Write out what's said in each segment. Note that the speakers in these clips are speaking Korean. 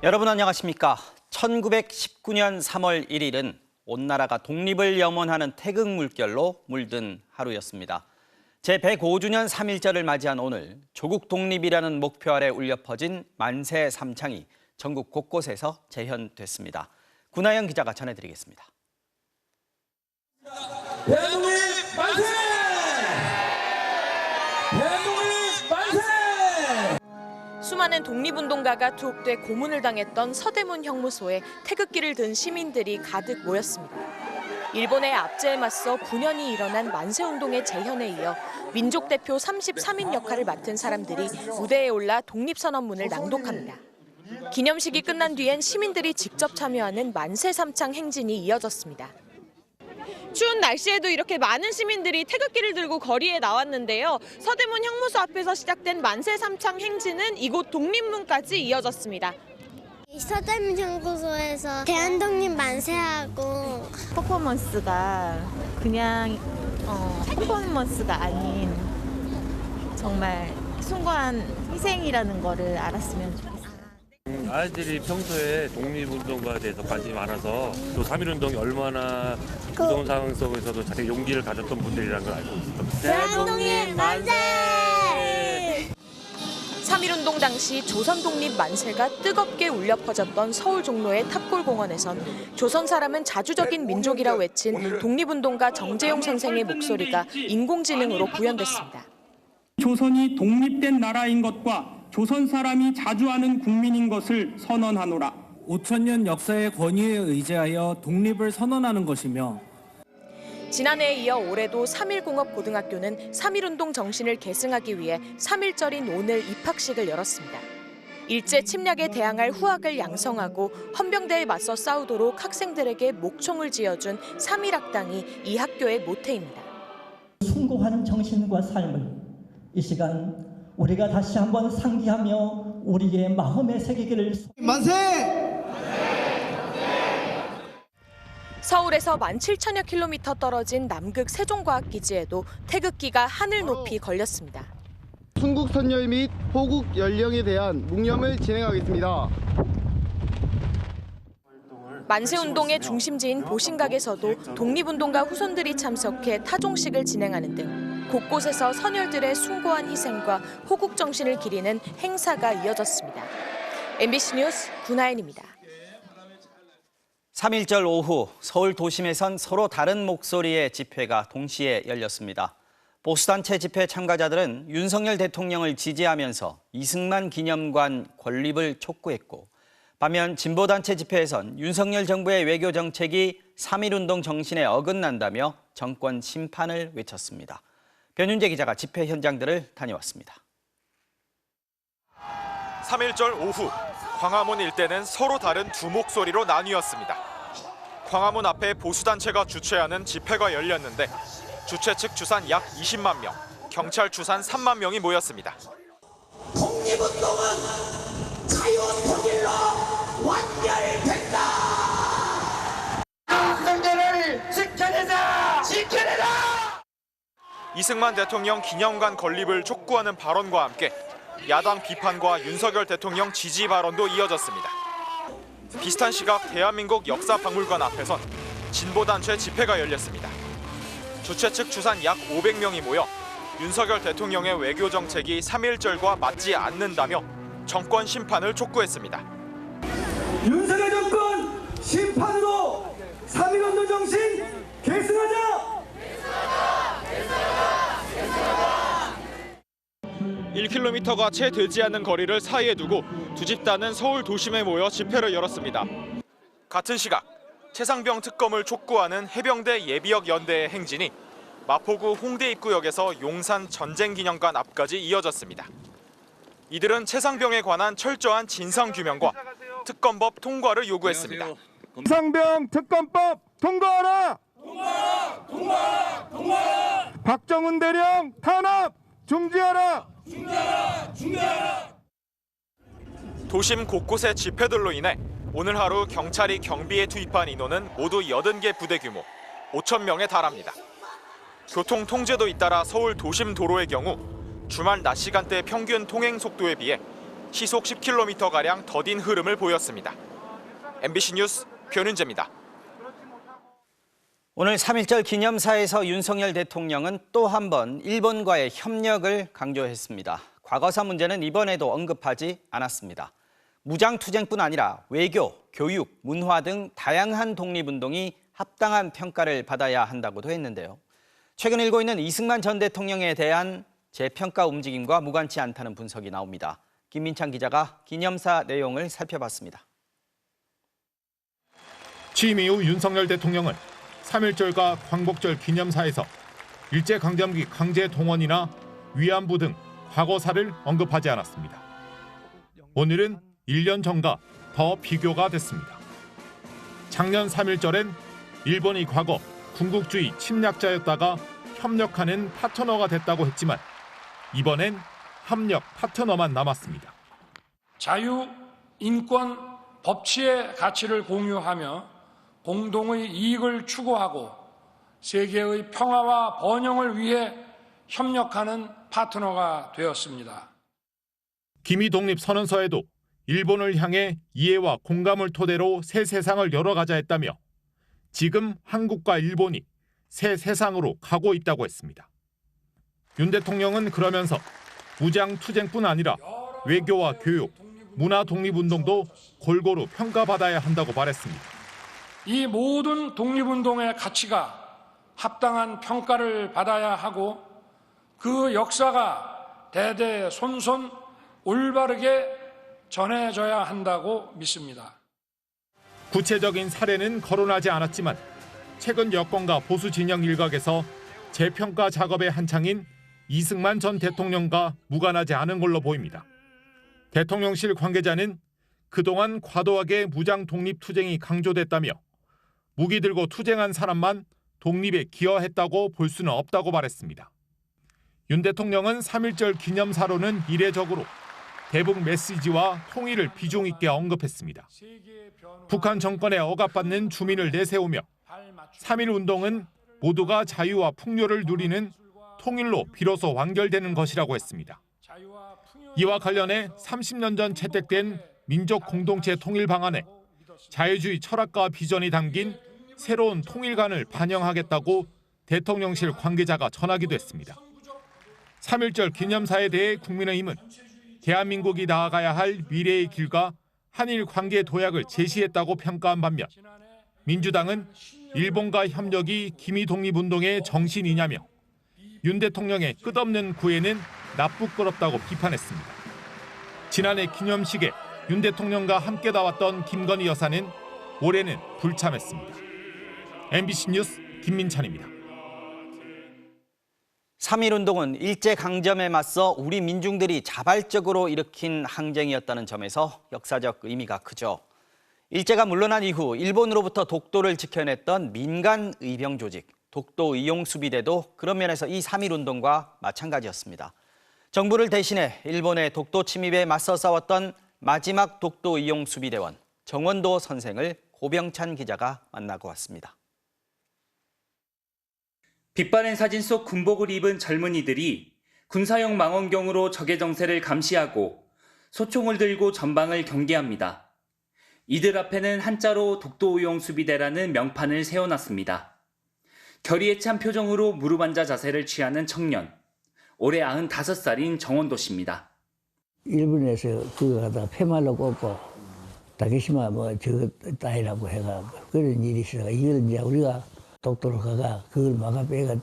여러분 안녕하십니까? 1919년 3월 1일은 온 나라가 독립을 염원하는 태극 물결로 물든 하루였습니다. 제105주년 3.1절을 맞이한 오늘 조국 독립이라는 목표 아래 울려 퍼진 만세 삼창이 전국 곳곳에서 재현됐습니다. 구나영 기자가 전해드리겠습니다. 대한독립 만세! 대한독립 만세! 수많은 독립운동가가 투옥돼 고문을 당했던 서대문 형무소에 태극기를 든 시민들이 가득 모였습니다. 일본의 압제에 맞서 9년이 일어난 만세운동의 재현에 이어 민족 대표 33인 역할을 맡은 사람들이 무대에 올라 독립선언문을 낭독합니다. 기념식이 끝난 뒤엔 시민들이 직접 참여하는 만세 삼창 행진이 이어졌습니다. 추운 날씨에도 이렇게 많은 시민들이 태극기를 들고 거리에 나왔는데요. 서대문 형무소 앞에서 시작된 만세 삼창 행진은 이곳 독립문까지 이어졌습니다. 서대문 형무소에서 대한독립 만세하고 퍼포먼스가 그냥 퍼포먼스가 아닌 정말 숭고한 희생이라는 거를 알았으면 좋겠어요. 아이들이 평소에 독립운동가에 대해서 관심이 많아서 또 3.1운동이 얼마나 무서운 상황 속에서도 자기 용기를 가졌던 분들이라는 걸 알고 있습니다. 대한독립 만세! 3.1운동 당시 조선 독립 만세가 뜨겁게 울려 퍼졌던 서울 종로의 탑골공원에선 조선 사람은 자주적인 민족이라 외친 독립운동가 정재용 선생의 목소리가 인공지능으로 구현됐습니다. 조선이 독립된 나라인 것과 조선 사람이 자주 하는 국민인 것을 선언하노라. 5,000년 역사의 권위에 의지하여 독립을 선언하는 것이며 지난해에 이어 올해도 3.1공업고등학교는 3.1운동 정신을 계승하기 위해 3.1절인 오늘 입학식을 열었습니다. 일제 침략에 대항할 후학을 양성하고 헌병대에 맞서 싸우도록 학생들에게 목총을 쥐어준 3.1학당이 이 학교의 모태입니다. 숭고한 정신과 삶을 이 시간 우리가 다시 한번 상기하며 우리의 마음에 새기기를. 만세! 서울에서 17,000여 킬로미터 떨어진 남극 세종과학기지에도 태극기가 하늘 높이 걸렸습니다. 순국 선열 및 호국 연령에 대한 묵념을 진행하겠습니다. 만세운동의 중심지인 보신각에서도 독립운동가 후손들이 참석해 타종식을 진행하는 등 곳곳에서 선열들의 숭고한 희생과 호국 정신을 기리는 행사가 이어졌습니다. MBC 뉴스 구나연입니다. 3.1절 오후 서울 도심에선 서로 다른 목소리의 집회가 동시에 열렸습니다. 보수단체 집회 참가자들은 윤석열 대통령을 지지하면서 이승만 기념관 건립을 촉구했고, 반면 진보단체 집회에선 윤석열 정부의 외교 정책이 3.1운동 정신에 어긋난다며 정권 심판을 외쳤습니다. 변윤재 기자가 집회 현장들을 다녀왔습니다. 3.1절 오후 광화문 일대는 서로 다른 두 목소리로 나뉘었습니다. 광화문 앞에 보수단체가 주최하는 집회가 열렸는데 주최 측 추산 약 20만 명, 경찰 추산 3만 명이 모였습니다. 독립운동은 자유통일로 완결된다! 승자를 지켜내자! 지켜내라! 이승만 대통령 기념관 건립을 촉구하는 발언과 함께 야당 비판과 윤석열 대통령 지지 발언도 이어졌습니다. 비슷한 시각 대한민국 역사박물관 앞에선 진보단체 집회가 열렸습니다. 주최 측 추산 약 500명이 모여 윤석열 대통령의 외교 정책이 3.1절과 맞지 않는다며 정권 심판을 촉구했습니다. 윤석열 정권 심판으로 3.1운동 정신 계승하자! 1km가 채 되지 않는 거리를 사이에 두고 두 집단은 서울 도심에 모여 집회를 열었습니다. 같은 시각 최상병 특검을 촉구하는 해병대 예비역 연대의 행진이 마포구 홍대 입구역에서 용산 전쟁기념관 앞까지 이어졌습니다. 이들은 최상병에 관한 철저한 진상규명과 특검법 통과를 요구했습니다. 최상병 특검법 통과하라! 통과하라! 통과하라! 통과하라! 박정훈 대령 탄압 중지하라! 중지하라! 중지하라! 도심 곳곳의 집회들로 인해 오늘 하루 경찰이 경비에 투입한 인원은 모두 80개 부대 규모 5,000명에 달합니다. 교통 통제도 잇따라 서울 도심 도로의 경우 주말 낮 시간대 평균 통행 속도에 비해 시속 10km가량 더딘 흐름을 보였습니다. MBC 뉴스 변윤재입니다. 오늘 3.1절 기념사에서 윤석열 대통령은 또 한 번 일본과의 협력을 강조했습니다. 과거사 문제는 이번에도 언급하지 않았습니다. 무장투쟁뿐 아니라 외교, 교육, 문화 등 다양한 독립운동이 합당한 평가를 받아야 한다고도 했는데요. 최근 일고 있는 이승만 전 대통령에 대한 재평가 움직임과 무관치 않다는 분석이 나옵니다. 김민찬 기자가 기념사 내용을 살펴봤습니다. 취임 이후 윤석열 대통령은 3.1절과 광복절 기념사에서 일제강점기 강제동원이나 위안부 등 과거사를 언급하지 않았습니다. 오늘은 1년 전과 더 비교가 됐습니다. 작년 3.1절엔 일본이 과거 군국주의 침략자였다가 협력하는 파트너가 됐다고 했지만 이번엔 협력 파트너만 남았습니다. 자유, 인권, 법치의 가치를 공유하며 공동의 이익을 추구하고 세계의 평화와 번영을 위해 협력하는 파트너가 되었습니다. 기미 독립 선언서에도 일본을 향해 이해와 공감을 토대로 새 세상을 열어가자 했다며 지금 한국과 일본이 새 세상으로 가고 있다고 했습니다. 윤 대통령은 그러면서 무장 투쟁뿐 아니라 외교와 교육, 문화 독립운동도 골고루 평가받아야 한다고 말했습니다. 이 모든 독립운동의 가치가 합당한 평가를 받아야 하고 그 역사가 대대손손 올바르게 전해져야 한다고 믿습니다. 구체적인 사례는 거론하지 않았지만 최근 여권과 보수 진영 일각에서 재평가 작업의 한창인 이승만 전 대통령과 무관하지 않은 걸로 보입니다. 대통령실 관계자는 그동안 과도하게 무장 독립 투쟁이 강조됐다며 무기 들고 투쟁한 사람만 독립에 기여했다고 볼 수는 없다고 말했습니다. 윤 대통령은 3.1절 기념사로는 이례적으로 대북 메시지와 통일을 비중 있게 언급했습니다. 북한 정권에 억압받는 주민을 내세우며 3.1 운동은 모두가 자유와 풍요를 누리는 통일로 비로소 완결되는 것이라고 했습니다. 이와 관련해 30년 전 채택된 민족 공동체 통일 방안에 자유주의 철학과 비전이 담긴 새로운 통일관을 반영하겠다고 대통령실 관계자가 전하기도 했습니다. 3.1절 기념사에 대해 국민의힘은 대한민국이 나아가야 할 미래의 길과 한일 관계 도약을 제시했다고 평가한 반면 민주당은 일본과 협력이 기미 독립운동의 정신이냐며 윤 대통령의 끝없는 구애는 나쁘끄럽다고 비판했습니다. 지난해 기념식에 윤 대통령과 함께 나왔던 김건희 여사는 올해는 불참했습니다. MBC 뉴스 김민찬입니다. 3.1운동은 일제강점에 맞서 우리 민중들이 자발적으로 일으킨 항쟁이었다는 점에서 역사적 의미가 크죠. 일제가 물러난 이후 일본으로부터 독도를 지켜냈던 민간 의병 조직, 독도의용수비대도 그런 면에서 이 3.1운동과 마찬가지였습니다. 정부를 대신해 일본의 독도 침입에 맞서 싸웠던 마지막 독도의용수비대원 정원도 선생을 고병찬 기자가 만나고 왔습니다. 빛바랜 사진 속 군복을 입은 젊은이들이 군사용 망원경으로 적의 정세를 감시하고 소총을 들고 전방을 경계합니다. 이들 앞에는 한자로 독도의용수비대라는 명판을 세워놨습니다. 결의에 찬 표정으로 무릎 앉아 자세를 취하는 청년. 올해 95살인 정원도 씨입니다. 일본에서 그거 하다가 폐말로 꽂고 다케시마 저거 따위라고 해가 그런 일이 있어가 이걸 이제 우리가 독도로 가가 그걸 막아 빼가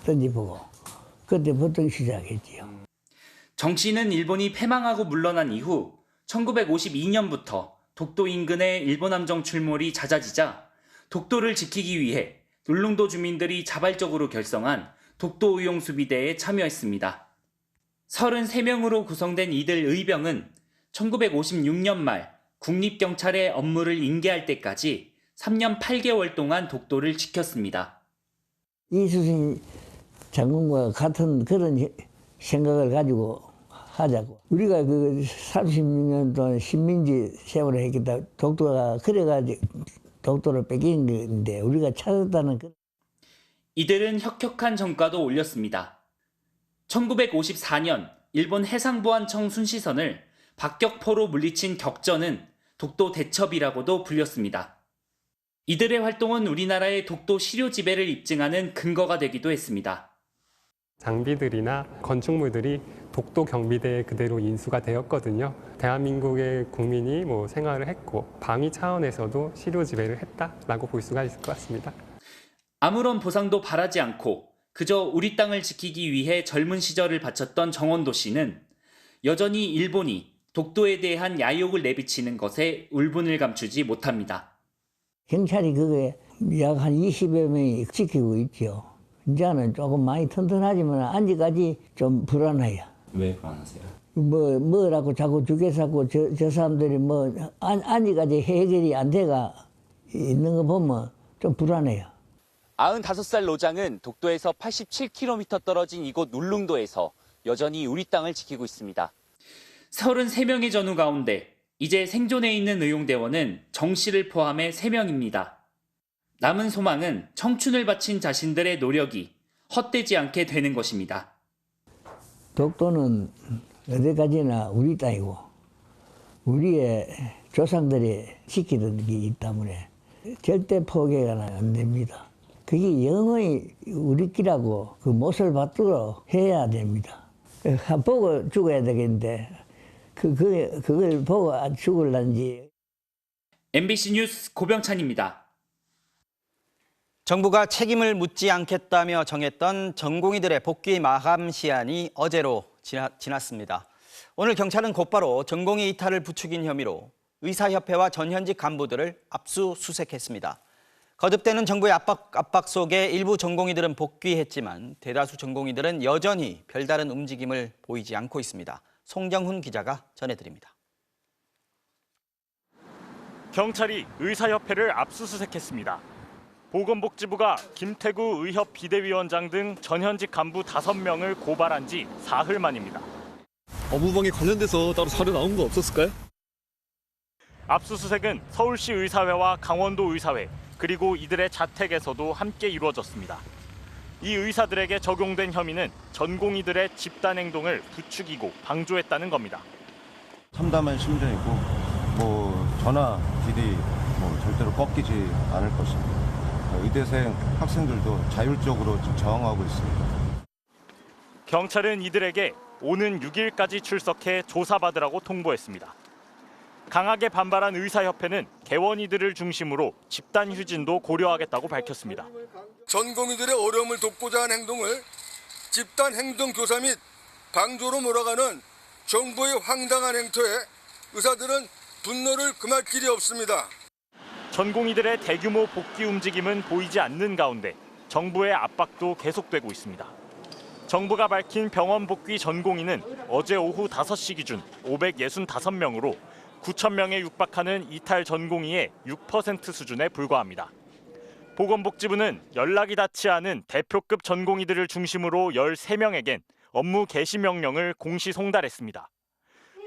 던지보고 그때부터 시작했지요. 정 씨는 일본이 패망하고 물러난 이후 1952년부터 독도 인근의 일본 함정 출몰이 잦아지자 독도를 지키기 위해 울릉도 주민들이 자발적으로 결성한 독도의용수비대에 참여했습니다. 33명으로 구성된 이들 의병은 1956년 말 국립경찰의 업무를 인계할 때까지 3년 8개월 동안 독도를 지켰습니다. 이수신 장군과 같은 그런 생각을 가지고 하자고. 우리가 그 36년 동안 식민지 생활을 했겠다. 독도가 그래가지고 독도를 뺏긴 건데 우리가 찾았다는 그. 이들은 혁혁한 전과도 올렸습니다. 1954년 일본 해상보안청 순시선을 박격포로 물리친 격전은 독도 대첩이라고도 불렸습니다. 이들의 활동은 우리나라의 독도 시료 지배를 입증하는 근거가 되기도 했습니다. 장비들이나 건축물들이 독도 경비대에 그대로 인수가 되었거든요. 대한민국의 국민이 생활을 했고 방위 차원에서도 시료 지배를 했다라고 볼 수가 있을 것 같습니다. 아무런 보상도 바라지 않고 그저 우리 땅을 지키기 위해 젊은 시절을 바쳤던 정원도 씨는 여전히 일본이 독도에 대한 야욕을 내비치는 것에 울분을 감추지 못합니다. 경찰이 그게 약 한 20여 명이 지키고 있죠. 이제는 조금 많이 튼튼하지만 아직까지 좀 불안해요. 왜 불안하세요? 뭐라고 자꾸 죽여서고 저 사람들이 아직까지 해결이 안 돼가 있는 거 보면 좀 불안해요. 95살 노장은 독도에서 87km 떨어진 이곳 울릉도에서 여전히 우리 땅을 지키고 있습니다. 33명의 전우 가운데 이제 생존해 있는 의용대원은 정 씨를 포함해 3명입니다. 남은 소망은 청춘을 바친 자신들의 노력이 헛되지 않게 되는 것입니다. 독도는 어디까지나 우리 땅이고 우리의 조상들이 지키던 게 있기 때문에 절대 포기가 안 됩니다. 그게 영원히 우리 끼라고 그 못을 받도록 해야 됩니다. 보고 죽어야 되겠는데 그걸 보고 죽을란지. MBC 뉴스 고병찬입니다. 정부가 책임을 묻지 않겠다며 정했던 전공의들의 복귀 마감 시한이 어제로 지났습니다. 오늘 경찰은 곧바로 전공의 이탈을 부추긴 혐의로 의사협회와 전현직 간부들을 압수수색했습니다. 거듭되는 정부의 압박 속에 일부 전공의들은 복귀했지만 대다수 전공의들은 여전히 별다른 움직임을 보이지 않고 있습니다. 송정훈 기자가 전해드립니다. 경찰이 의사협회를 압수수색했습니다. 보건복지부가 김태구 의협 비대위원장 등 전현직 간부 5명을 고발한 지 사흘 만입니다. 업무방해 관련돼서 따로 자료 나온 거 없었을까요? 압수수색은 서울시 의사회와 강원도 의사회, 그리고 이들의 자택에서도 함께 이루어졌습니다. 이 의사들에게 적용된 혐의는 전공의들의 집단 행동을 부추기고 방조했다는 겁니다. 참담한 심정이고 전화, 비리 절대로 꺾이지 않을 것입니다. 의대생 학생들도 자율적으로 저항하고 있습니다. 경찰은 이들에게 오는 6일까지 출석해 조사받으라고 통보했습니다. 강하게 반발한 의사협회는 개원이들을 중심으로 집단 휴진도 고려하겠다고 밝혔습니다. 전공의들의 어려움을 돕고자 한 행동을 집단 행동 교사 및 방조로 몰아가는 정부의 황당한 행태에 의사들은 분노를 금할 길이 없습니다. 전공의들의 대규모 복귀 움직임은 보이지 않는 가운데 정부의 압박도 계속되고 있습니다. 정부가 밝힌 병원 복귀 전공의는 어제 오후 5시 기준 565명으로 9,000명에 육박하는 이탈 전공의의 6% 수준에 불과합니다. 보건복지부는 연락이 닿지 않은 대표급 전공의들을 중심으로 13명에겐 업무 개시 명령을 공시 송달했습니다.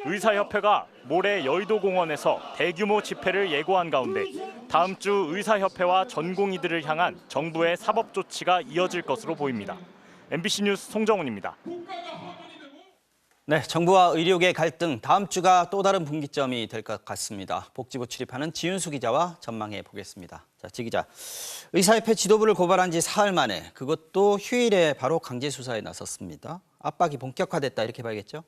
의사협회가 모레 여의도공원에서 대규모 집회를 예고한 가운데 다음 주 의사협회와 전공의들을 향한 정부의 사법 조치가 이어질 것으로 보입니다. MBC 뉴스 송정훈입니다. 네, 정부와 의료계 갈등 다음 주가 또 다른 분기점이 될 것 같습니다. 복지부 출입하는 지윤수 기자와 전망해 보겠습니다. 자, 지 기자, 의사협회 지도부를 고발한 지 사흘 만에 그것도 휴일에 바로 강제 수사에 나섰습니다. 압박이 본격화됐다 이렇게 봐야겠죠?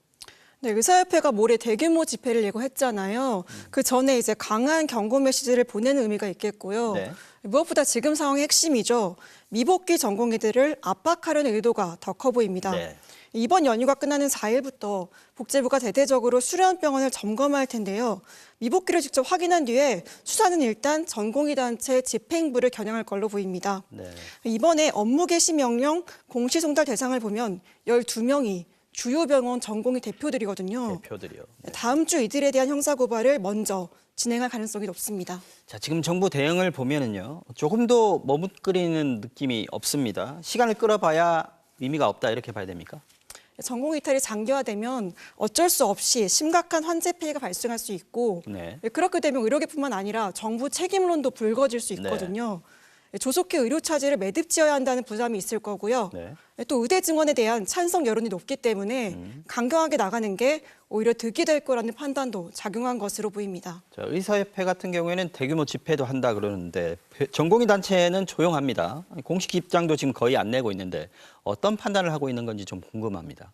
네, 의사협회가 모레 대규모 집회를 예고했잖아요. 그 전에 이제 강한 경고 메시지를 보내는 의미가 있겠고요. 네. 무엇보다 지금 상황의 핵심이죠. 미복귀 전공의들을 압박하려는 의도가 더 커 보입니다. 네. 이번 연휴가 끝나는 4일부터 복지부가 대대적으로 수련병원을 점검할 텐데요. 미복귀를 직접 확인한 뒤에 수사는 일단 전공의 단체 집행부를 겨냥할 걸로 보입니다. 네. 이번에 업무 개시 명령 공시 송달 대상을 보면 12명이 주요 병원 전공의 대표들이거든요. 대표들이요. 네. 다음 주 이들에 대한 형사고발을 먼저 진행할 가능성이 높습니다. 자, 지금 정부 대응을 보면은요, 조금도 머뭇거리는 느낌이 없습니다. 시간을 끌어봐야 의미가 없다 이렇게 봐야 됩니까? 전공 이탈이 장기화되면 어쩔 수 없이 심각한 환자 피해가 발생할 수 있고 네. 그렇게 되면 의료계뿐만 아니라 정부 책임론도 불거질 수 있거든요. 조속히 의료 차질을 매듭지어야 한다는 부담이 있을 거고요. 네. 또 의대 증원에 대한 찬성 여론이 높기 때문에 강경하게 나가는 게 오히려 득이 될 거라는 판단도 작용한 것으로 보입니다. 자, 의사협회 같은 경우에는 대규모 집회도 한다 그러는데 전공의 단체는 조용합니다. 공식 입장도 지금 거의 안 내고 있는데 어떤 판단을 하고 있는 건지 좀 궁금합니다.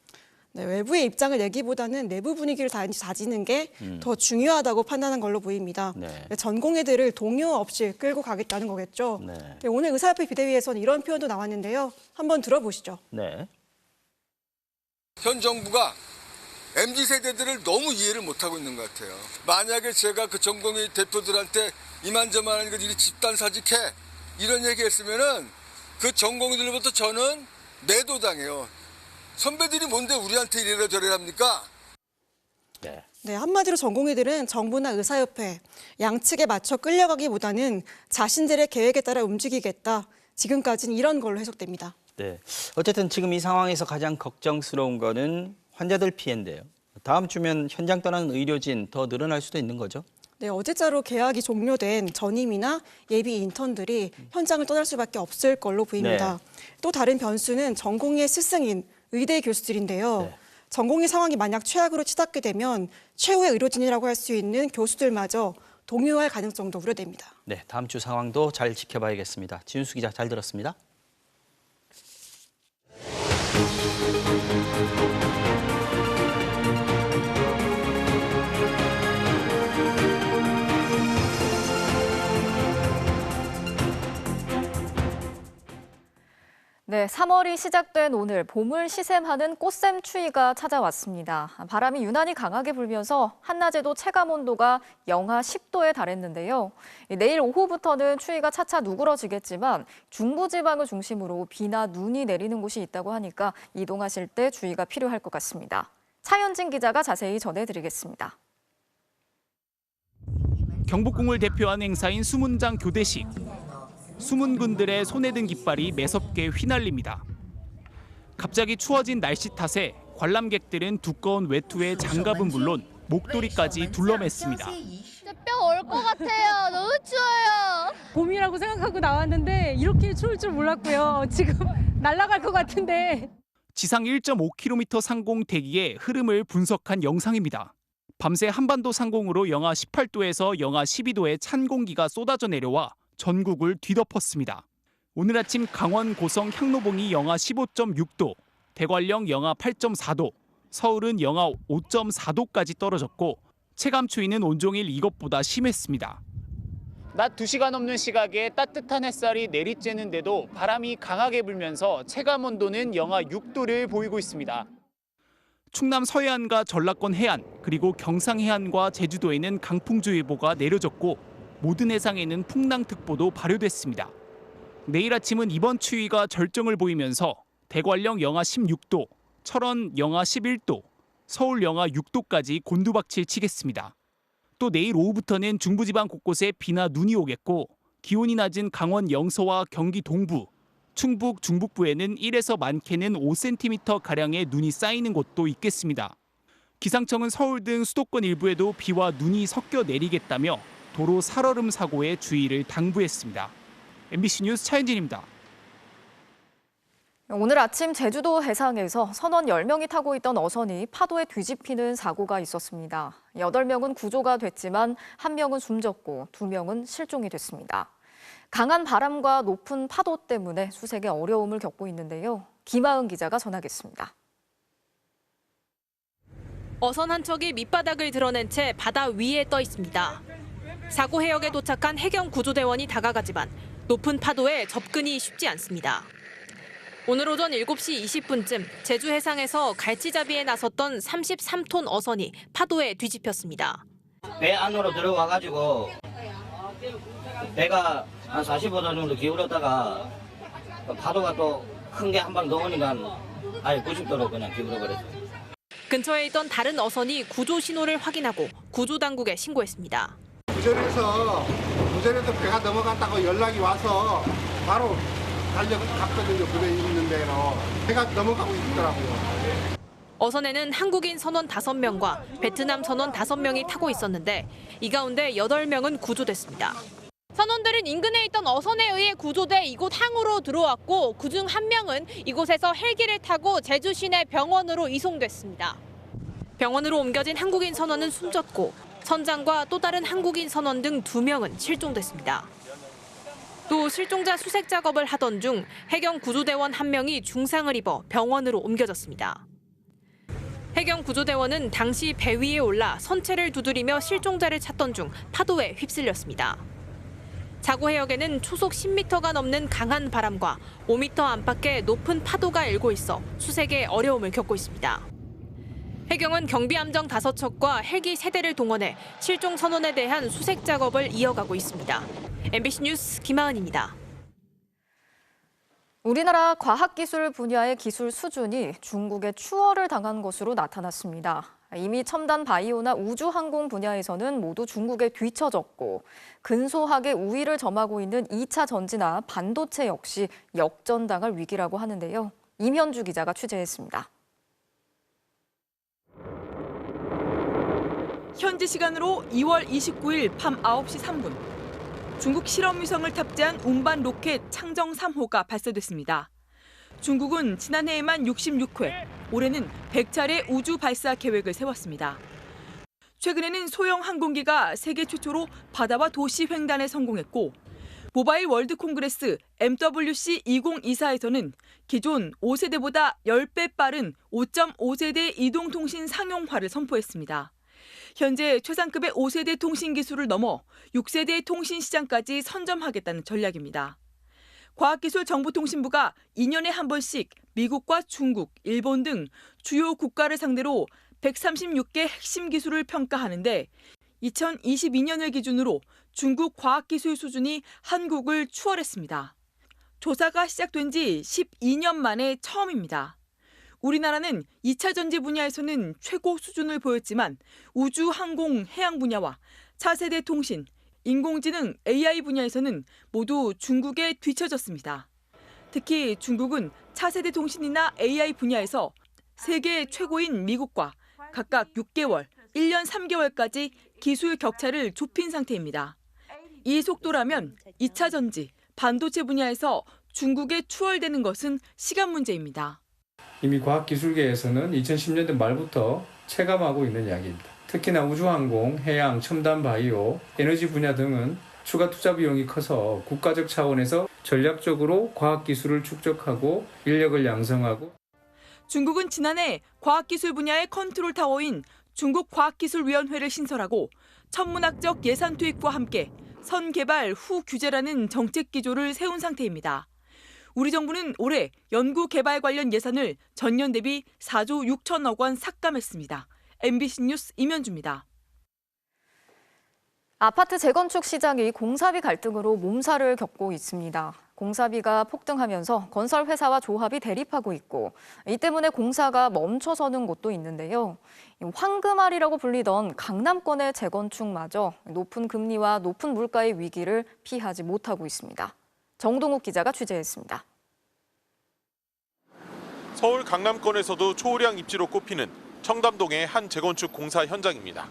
네, 외부의 입장을 내기보다는 내부 분위기를 다지는 게 더 중요하다고 판단한 걸로 보입니다. 네. 전공의들을 동요 없이 끌고 가겠다는 거겠죠. 네. 네, 오늘 의사협회 비대위에서는 이런 표현도 나왔는데요. 한번 들어보시죠. 네. 현 정부가 MZ세대들을 너무 이해를 못하고 있는 것 같아요. 만약에 제가 그 전공의 대표들한테 이만저만한 것들이 집단 사직해 이런 얘기했으면은 그 전공의들로부터 저는 매도당해요. 선배들이 뭔데 우리한테 이래라 저래라 합니까? 네, 한마디로 전공의들은 정부나 의사협회 양측에 맞춰 끌려가기보다는 자신들의 계획에 따라 움직이겠다. 지금까지는 이런 걸로 해석됩니다. 네. 어쨌든 지금 이 상황에서 가장 걱정스러운 거는 환자들 피해인데요. 다음 주면 현장 떠나는 의료진 더 늘어날 수도 있는 거죠? 네, 어제자로 계약이 종료된 전임이나 예비 인턴들이 현장을 떠날 수밖에 없을 걸로 보입니다. 또 다른 변수는 전공의 스승인 의대 교수들인데요. 전공의 상황이 만약 최악으로 치닫게 되면 최후의 의료진이라고 할 수 있는 교수들마저 동요할 가능성도 우려됩니다. 네, 다음 주 상황도 잘 지켜봐야겠습니다. 지윤수 기자 잘 들었습니다. 네, 3월이 시작된 오늘 봄을 시샘하는 꽃샘 추위가 찾아왔습니다. 바람이 유난히 강하게 불면서 한낮에도 체감 온도가 영하 10도에 달했는데요. 내일 오후부터는 추위가 차차 누그러지겠지만 중부지방을 중심으로 비나 눈이 내리는 곳이 있다고 하니까 이동하실 때 주의가 필요할 것 같습니다. 차현진 기자가 자세히 전해드리겠습니다. 경복궁을 대표하는 행사인 수문장 교대식. 숨은 군들의 손에 든 깃발이 매섭게 휘날립니다. 갑자기 추워진 날씨 탓에 관람객들은 두꺼운 외투에 장갑은 물론 목도리까지 둘러맸습니다. 뼈 얼 것 같아요. 너무 추워요. 봄이라고 생각하고 나왔는데 이렇게 추울 줄 몰랐고요. 지금 날아갈 것 같은데. 지상 1.5km 상공 대기의 흐름을 분석한 영상입니다. 밤새 한반도 상공으로 영하 18도에서 영하 12도의 찬 공기가 쏟아져 내려와 전국을 뒤덮었습니다. 오늘 아침 강원 고성 향로봉이 영하 15.6도, 대관령 영하 8.4도, 서울은 영하 5.4도까지 떨어졌고 체감 추위는 온종일 이것보다 심했습니다. 낮 2시가 넘는 시각에 따뜻한 햇살이 내리쬐는데도 바람이 강하게 불면서 체감 온도는 영하 6도를 보이고 있습니다. 충남 서해안과 전라권 해안, 그리고 경상 해안과 제주도에는 강풍주의보가 내려졌고 모든 해상에는 풍랑특보도 발효됐습니다. 내일 아침은 이번 추위가 절정을 보이면서 대관령 영하 16도, 철원 영하 11도, 서울 영하 6도까지 곤두박질 치겠습니다. 또 내일 오후부터는 중부지방 곳곳에 비나 눈이 오겠고 기온이 낮은 강원 영서와 경기 동부, 충북 중북부에는 1에서 많게는 5cm가량의 눈이 쌓이는 곳도 있겠습니다. 기상청은 서울 등 수도권 일부에도 비와 눈이 섞여 내리겠다며 도로 살얼음 사고에 주의를 당부했습니다. MBC 뉴스 차현진입니다. 오늘 아침 제주도 해상에서 선원 10명이 타고 있던 어선이 파도에 뒤집히는 사고가 있었습니다. 8명은 구조가 됐지만 1명은 숨졌고 2명은 실종이 됐습니다. 강한 바람과 높은 파도 때문에 수색에 어려움을 겪고 있는데요. 김하은 기자가 전하겠습니다. 어선 한 척이 밑바닥을 드러낸 채 바다 위에 떠 있습니다. 사고 해역에 도착한 해경 구조대원이 다가가지만 높은 파도에 접근이 쉽지 않습니다. 오늘 오전 7시 20분쯤 제주 해상에서 갈치잡이에 나섰던 33톤 어선이 파도에 뒤집혔습니다. 배 안으로 들어와가지고 배가 한 45도 정도 기울었다가 파도가 또 큰 게 한 방 넣으니까 아예 90도로 그냥 기울어버렸어요. 근처에 있던 다른 어선이 구조 신호를 확인하고 구조당국에 신고했습니다. 구절에서 배가 넘어갔다고 연락이 와서 바로 달려갔거든요. 그래 있는 대로 배가 넘어가고 있더라고요. 어선에는 한국인 선원 5명과 베트남 선원 5명이 타고 있었는데 이 가운데 8명은 구조됐습니다. 선원들은 인근에 있던 어선에 의해 구조돼 이곳 항으로 들어왔고 그중 한 명은 이곳에서 헬기를 타고 제주 시내 병원으로 이송됐습니다. 병원으로 옮겨진 한국인 선원은 숨졌고 선장과 또 다른 한국인 선원 등 2명은 실종됐습니다. 또 실종자 수색 작업을 하던 중 해경 구조대원 1명이 중상을 입어 병원으로 옮겨졌습니다. 해경 구조대원은 당시 배 위에 올라 선체를 두드리며 실종자를 찾던 중 파도에 휩쓸렸습니다. 자구 해역에는 초속 10m가 넘는 강한 바람과 5m 안팎의 높은 파도가 일고 있어 수색에 어려움을 겪고 있습니다. 해경은 경비함정 5척과 헬기 3대를 동원해 실종 선원에 대한 수색 작업을 이어가고 있습니다. MBC 뉴스 김하은입니다. 우리나라 과학기술 분야의 기술 수준이 중국에 추월을 당한 것으로 나타났습니다. 이미 첨단 바이오나 우주항공 분야에서는 모두 중국에 뒤처졌고 근소하게 우위를 점하고 있는 2차 전지나 반도체 역시 역전당할 위기라고 하는데요. 임현주 기자가 취재했습니다. 현지 시간으로 2월 29일 밤 9시 3분. 중국 실험위성을 탑재한 운반 로켓 창정 3호가 발사됐습니다. 중국은 지난해에만 66회, 올해는 100차례 우주 발사 계획을 세웠습니다. 최근에는 소형 항공기가 세계 최초로 바다와 도시 횡단에 성공했고 모바일 월드 콩그레스 MWC 2024에서는 기존 5세대보다 10배 빠른 5.5세대 이동통신 상용화를 선포했습니다. 현재 최상급의 5세대 통신 기술을 넘어 6세대 통신 시장까지 선점하겠다는 전략입니다. 과학기술정보통신부가 2년에 한 번씩 미국과 중국, 일본 등 주요 국가를 상대로 136개 핵심 기술을 평가하는데 2022년을 기준으로 중국 과학기술 수준이 한국을 추월했습니다. 조사가 시작된 지 12년 만에 처음입니다. 우리나라는 2차 전지 분야에서는 최고 수준을 보였지만 우주, 항공, 해양 분야와 차세대 통신, 인공지능, AI 분야에서는 모두 중국에 뒤처졌습니다. 특히 중국은 차세대 통신이나 AI 분야에서 세계 최고인 미국과 각각 6개월, 1년 3개월까지 기술 격차를 좁힌 상태입니다. 이 속도라면 2차 전지, 반도체 분야에서 중국에 추월되는 것은 시간 문제입니다. 이미 과학기술계에서는 2010년대 말부터 체감하고 있는 이야기입니다. 특히나 우주항공, 해양, 첨단 바이오, 에너지 분야 등은 추가 투자 비용이 커서 국가적 차원에서 전략적으로 과학기술을 축적하고 인력을 양성하고 중국은 지난해 과학기술 분야의 컨트롤 타워인 중국과학기술위원회를 신설하고 천문학적 예산 투입과 함께 선개발 후 규제라는 정책 기조를 세운 상태입니다. 우리 정부는 올해 연구개발 관련 예산을 전년 대비 4조 6천억 원 삭감했습니다. MBC 뉴스 임현주입니다. 아파트 재건축 시장이 공사비 갈등으로 몸살을 겪고 있습니다. 공사비가 폭등하면서 건설회사와 조합이 대립하고 있고 이 때문에 공사가 멈춰서는 곳도 있는데요. 황금알이라고 불리던 강남권의 재건축마저 높은 금리와 높은 물가의 위기를 피하지 못하고 있습니다. 정동욱 기자가 취재했습니다. 서울 강남권에서도 초우량 입지로 꼽히는 청담동의 한 재건축 공사 현장입니다.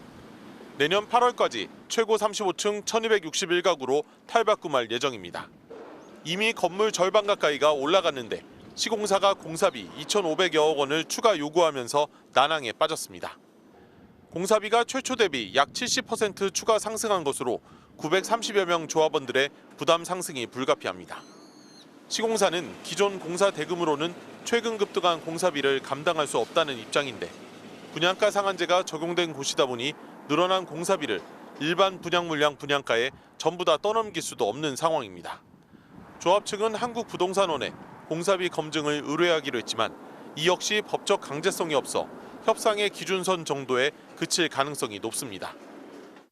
내년 8월까지 최고 35층 1261가구로 탈바꿈할 예정입니다. 이미 건물 절반 가까이가 올라갔는데 시공사가 공사비 2,500여억 원을 추가 요구하면서 난항에 빠졌습니다. 공사비가 최초 대비 약 70% 추가 상승한 것으로 930여 명 조합원들의 부담 상승이 불가피합니다. 시공사는 기존 공사 대금으로는 최근 급등한 공사비를 감당할 수 없다는 입장인데 분양가 상한제가 적용된 곳이다 보니 늘어난 공사비를 일반 분양 물량 분양가에 전부 다 떠넘길 수도 없는 상황입니다. 조합 측은 한국부동산원에 공사비 검증을 의뢰하기로 했지만 이 역시 법적 강제성이 없어 협상의 기준선 정도에 그칠 가능성이 높습니다.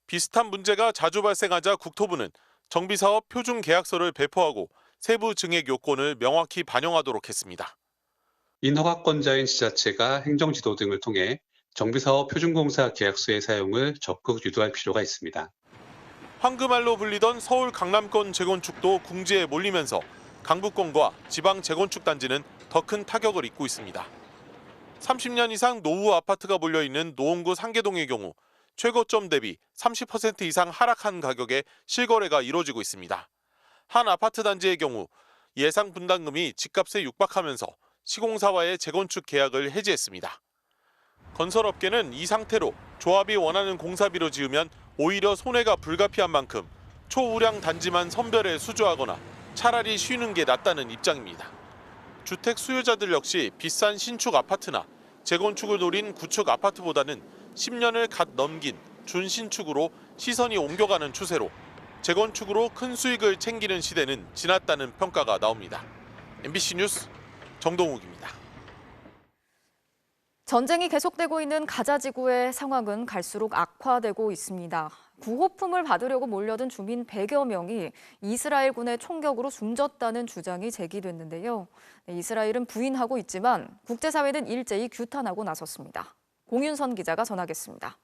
비슷한 문제가 자주 발생하자 국토부는 정비사업 표준계약서를 배포하고 세부 증액 요건을 명확히 반영하도록 했습니다. 인허가권자인 지자체가 행정지도 등을 통해 정비사업 표준공사 계약서의 사용을 적극 유도할 필요가 있습니다. 황금알로 불리던 서울 강남권 재건축도 궁지에 몰리면서 강북권과 지방 재건축 단지는 더 큰 타격을 입고 있습니다. 30년 이상 노후 아파트가 몰려있는 노원구 상계동의 경우 최고점 대비 30% 이상 하락한 가격에 실거래가 이루어지고 있습니다. 한 아파트 단지의 경우 예상 분담금이 집값에 육박하면서 시공사와의 재건축 계약을 해지했습니다. 건설업계는 이 상태로 조합이 원하는 공사비로 지으면 오히려 손해가 불가피한 만큼 초우량 단지만 선별해 수주하거나 차라리 쉬는 게 낫다는 입장입니다. 주택 수요자들 역시 비싼 신축 아파트나 재건축을 노린 구축 아파트보다는 10년을 갓 넘긴 준신축으로 시선이 옮겨가는 추세로 재건축으로 큰 수익을 챙기는 시대는 지났다는 평가가 나옵니다. MBC 뉴스 정동욱입니다. 전쟁이 계속되고 있는 가자 지구의 상황은 갈수록 악화되고 있습니다. 구호품을 받으려고 몰려든 주민 100여 명이 이스라엘군의 총격으로 숨졌다는 주장이 제기됐는데요. 이스라엘은 부인하고 있지만 국제사회는 일제히 규탄하고 나섰습니다. 공윤선 기자가 전하겠습니다.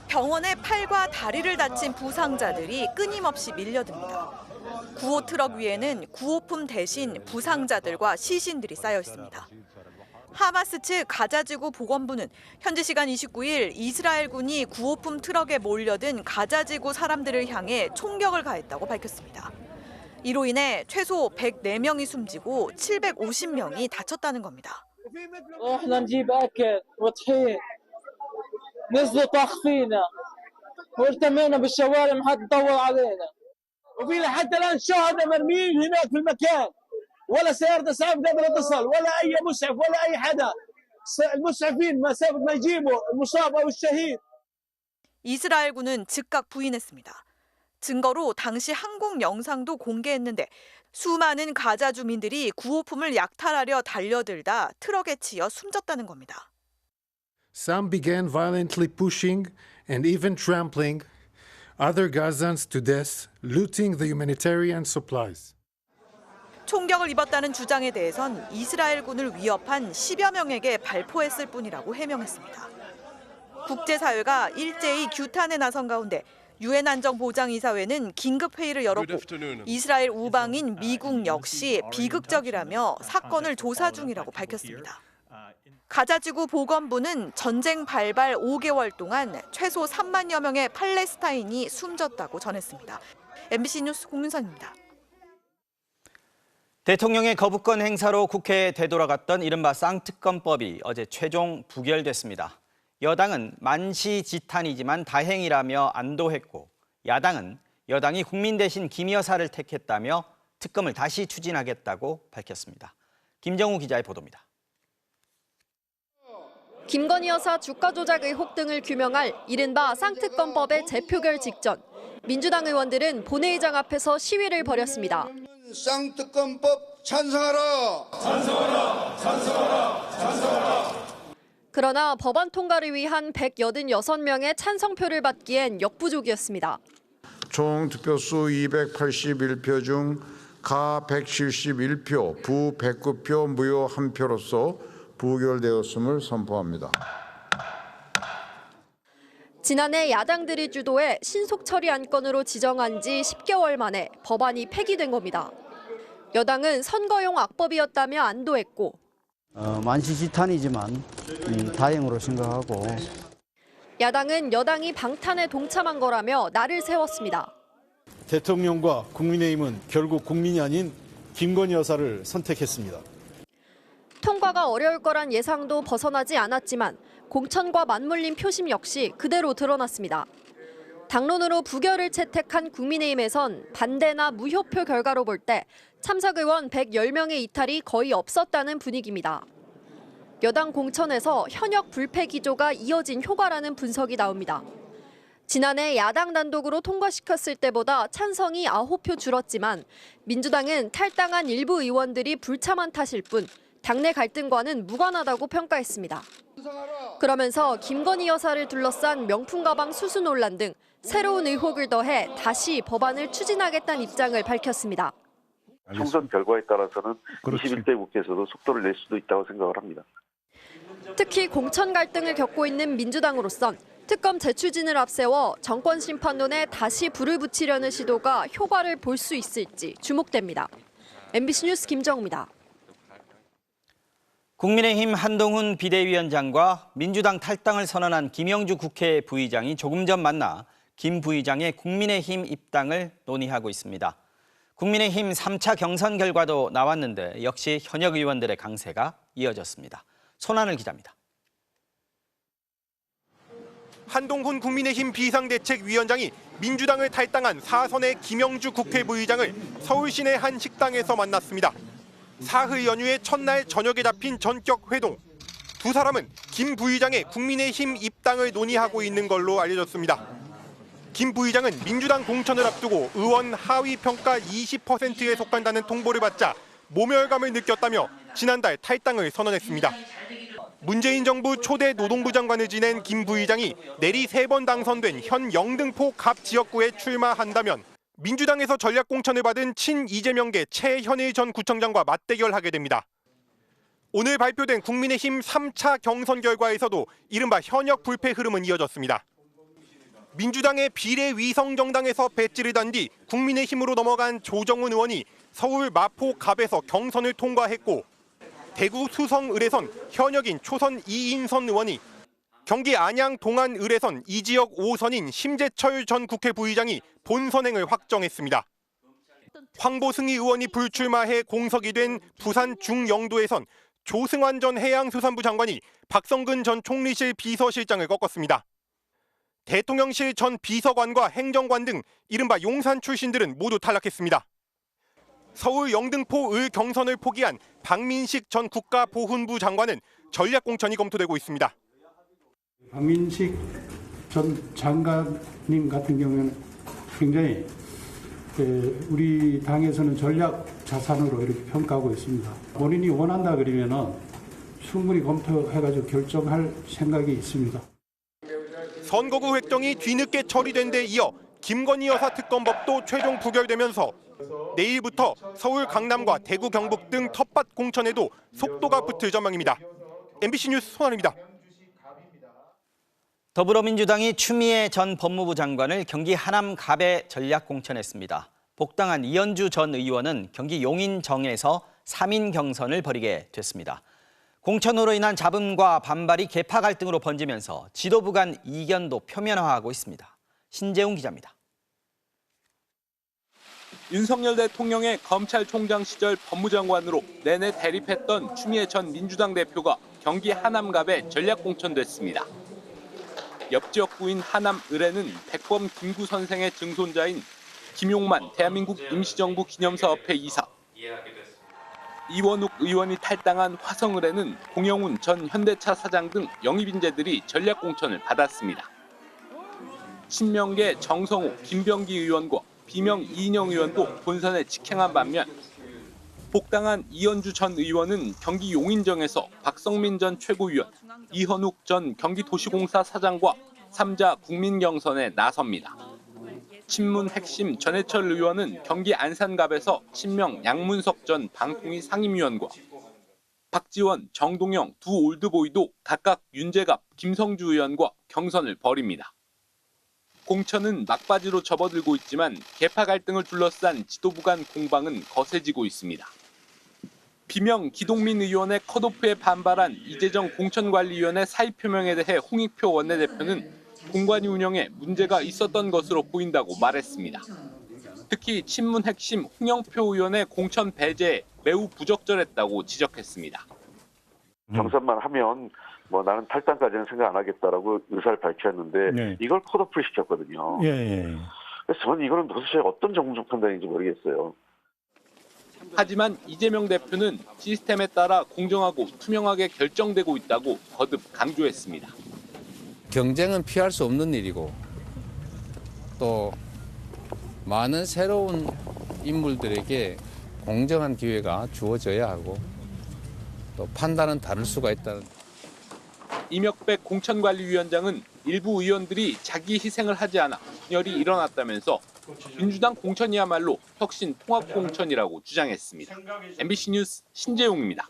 병원에 팔과 다리를 다친 부상자들이 끊임없이 밀려듭니다. 구호 트럭 위에는 구호품 대신 부상자들과 시신들이 쌓여 있습니다. 하마스 측 가자지구 보건부는 현지 시간 29일 이스라엘군이 구호품 트럭에 몰려든 가자지구 사람들을 향해 총격을 가했다고 밝혔습니다. 이로 인해 최소 104명이 숨지고 750명이 다쳤다는 겁니다. ولا سيارة إسعاف قادرة تصل ولا أي مسعف ولا أي حدا المسعفين مسافة ما يجيبوا المصاب أو الشهيد. 이스라엘군은 즉각 부인했습니다. 증거로 당시 항공 영상도 공개했는데 수많은 가자 주민들이 구호품을 약탈하려 달려들다 트럭에 치여 숨졌다는 겁니다. Some began violently pushing and even trampling other Gazans to death, looting the humanitarian supplies. 총격을 입었다는 주장에 대해선 이스라엘군을 위협한 10여 명에게 발포했을 뿐이라고 해명했습니다. 국제사회가 일제히 규탄에 나선 가운데 유엔 안전보장이사회는 긴급회의를 열었고 이스라엘 우방인 미국 역시 비극적이라며 사건을 조사 중이라고 밝혔습니다. 가자지구 보건부는 전쟁 발발 5개월 동안 최소 3만여 명의 팔레스타인이 숨졌다고 전했습니다. MBC 뉴스 공윤선입니다. 대통령의 거부권 행사로 국회에 되돌아갔던 이른바 쌍특검법이 어제 최종 부결됐습니다. 여당은 만시지탄이지만 다행이라며 안도했고 야당은 여당이 국민 대신 김 여사를 택했다며 특검을 다시 추진하겠다고 밝혔습니다. 김정우 기자의 보도입니다. 김건희 여사 주가 조작 의혹 등을 규명할 이른바 쌍특검법의 재표결 직전 민주당 의원들은 본회의장 앞에서 시위를 벌였습니다. 쌍특검법 찬성하라! 찬성하라! 찬성하라! 찬성하라! 그러나 법안 통과를 위한 186명의 찬성표를 받기엔 역부족이었습니다. 총 득표수 281표 중 가 171표, 부 109표, 무효 1표로서 부결되었음을 선포합니다. 지난해 야당들이 주도해 신속 처리 안건으로 지정한 지 10개월 만에 법안이 폐기된 겁니다. 여당은 선거용 악법이었다며 안도했고 만시지탄이지만 다행으로 생각하고 야당은 여당이 방탄에 동참한 거라며 날을 세웠습니다. 대통령과 국민의힘은 결국 국민이 아닌 김건희 여사를 선택했습니다. 통과가 어려울 거란 예상도 벗어나지 않았지만 공천과 맞물린 표심 역시 그대로 드러났습니다. 당론으로 부결을 채택한 국민의힘에선 반대나 무효표 결과로 볼 때 참석 의원 110명의 이탈이 거의 없었다는 분위기입니다. 여당 공천에서 현역 불패 기조가 이어진 효과라는 분석이 나옵니다. 지난해 야당 단독으로 통과시켰을 때보다 찬성이 9표 줄었지만 민주당은 탈당한 일부 의원들이 불참한 탓일 뿐 당내 갈등과는 무관하다고 평가했습니다. 그러면서 김건희 여사를 둘러싼 명품 가방 수수 논란 등 새로운 의혹을 더해 다시 법안을 추진하겠다는 입장을 밝혔습니다. 총선 결과에 따라서는 21대 국회에서도 속도를 낼 수도 있다고 생각을 합니다. 특히 공천 갈등을 겪고 있는 민주당으로선 특검 재추진을 앞세워 정권 심판론에 다시 불을 붙이려는 시도가 효과를 볼 수 있을지 주목됩니다. MBC 뉴스 김정우입니다. 국민의힘 한동훈 비대위원장과 민주당 탈당을 선언한 김영주 국회 부의장이 조금 전 만나 김 부의장의 국민의힘 입당을 논의하고 있습니다. 국민의힘 3차 경선 결과도 나왔는데 역시 현역 의원들의 강세가 이어졌습니다. 손하늘 기자입니다. 한동훈 국민의힘 비상대책위원장이 민주당을 탈당한 사선의 김영주 국회 부의장을 서울 시내 한 식당에서 만났습니다. 사흘 연휴의 첫날 저녁에 잡힌 전격 회동. 두 사람은 김 부의장의 국민의힘 입당을 논의하고 있는 걸로 알려졌습니다. 김 부의장은 민주당 공천을 앞두고 의원 하위 평가 20%에 속한다는 통보를 받자 모멸감을 느꼈다며 지난달 탈당을 선언했습니다. 문재인 정부 초대 노동부 장관을 지낸 김 부의장이 내리 3번 당선된 현 영등포 갑 지역구에 출마한다면 민주당에서 전략 공천을 받은 친 이재명계 최현일 전 구청장과 맞대결하게 됩니다. 오늘 발표된 국민의힘 3차 경선 결과에서도 이른바 현역 불패 흐름은 이어졌습니다. 민주당의 비례위성정당에서 배지를 단 뒤 국민의힘으로 넘어간 조정훈 의원이 서울 마포 갑에서 경선을 통과했고, 대구 수성 을에선 현역인 초선 이인선 의원이, 경기 안양 동안 을에선 이 지역 5선인 심재철 전 국회 부의장이 본선행을 확정했습니다. 황보승희 의원이 불출마해 공석이 된 부산 중영도에선 조승환 전 해양수산부 장관이 박성근 전 총리실 비서실장을 꺾었습니다. 대통령실 전 비서관과 행정관 등 이른바 용산 출신들은 모두 탈락했습니다. 서울 영등포 을 경선을 포기한 박민식 전 국가보훈부 장관은 전략 공천이 검토되고 있습니다. 박민식 전 장관님 같은 경우는 굉장히 우리 당에서는 전략 자산으로 이렇게 평가하고 있습니다. 본인이 원한다 그러면은 충분히 검토해가지고 결정할 생각이 있습니다. 선거구 획정이 뒤늦게 처리된 데 이어 김건희 여사 특검법도 최종 부결되면서 내일부터 서울, 강남과 대구, 경북 등 텃밭 공천에도 속도가 붙을 전망입니다. MBC 뉴스 손하늘입니다. 더불어민주당이 추미애 전 법무부 장관을 경기 하남 갑에 전략 공천했습니다. 복당한 이현주 전 의원은 경기 용인정에서 3인 경선을 벌이게 됐습니다. 공천으로 인한 잡음과 반발이 계파 갈등으로 번지면서 지도부 간 이견도 표면화하고 있습니다. 신재웅 기자입니다. 윤석열 대통령의 검찰총장 시절 법무장관으로 내내 대립했던 추미애 전 민주당 대표가 경기 하남갑에 전략 공천됐습니다. 옆 지역구인 하남 을에는 백범 김구 선생의 증손자인 김용만 대한민국 임시정부 기념사업회 이사, 이원욱 의원이 탈당한 화성을에는 공영훈 전 현대차 사장 등 영입인재들이 전략 공천을 받았습니다. 친명계 정성호, 김병기 의원과 비명 이인영 의원도 본선에 직행한 반면 복당한 이현주 전 의원은 경기 용인정에서 박성민 전 최고위원, 이현욱 전 경기도시공사 사장과 3자 국민경선에 나섭니다. 친문 핵심 전해철 의원은 경기 안산갑에서 친명 양문석 전 방통위 상임위원과 박지원, 정동영 두 올드보이도 각각 윤재갑, 김성주 의원과 경선을 벌입니다. 공천은 막바지로 접어들고 있지만 계파 갈등을 둘러싼 지도부 간 공방은 거세지고 있습니다. 비명 기동민 의원의 컷오프에 반발한 이재정 공천관리위원회 사의 표명에 대해 홍익표 원내대표는 공관위 운영에 문제가 있었던 것으로 보인다고 말했습니다. 특히 친문 핵심 홍영표 의원의 공천 배제에 매우 부적절했다고 지적했습니다. 경선만 하면 나는 탈당까지는 생각 안 하겠다라고 의사를 밝혔는데 이걸 컷오프를 시켰거든요. 그래서 저는 이거는 도대체 어떤 정무적 판단인지 모르겠어요. 하지만 이재명 대표는 시스템에 따라 공정하고 투명하게 결정되고 있다고 거듭 강조했습니다. 경쟁은 피할 수 없는 일이고 또 많은 새로운 인물들에게 공정한 기회가 주어져야 하고 또 판단은 다를 수가 있다는. 이명백 공천관리위원장은 일부 의원들이 자기 희생을 하지 않아 분열이 일어났다면서 민주당 공천이야말로 혁신 통합 공천이라고 주장했습니다. MBC 뉴스 신재용입니다.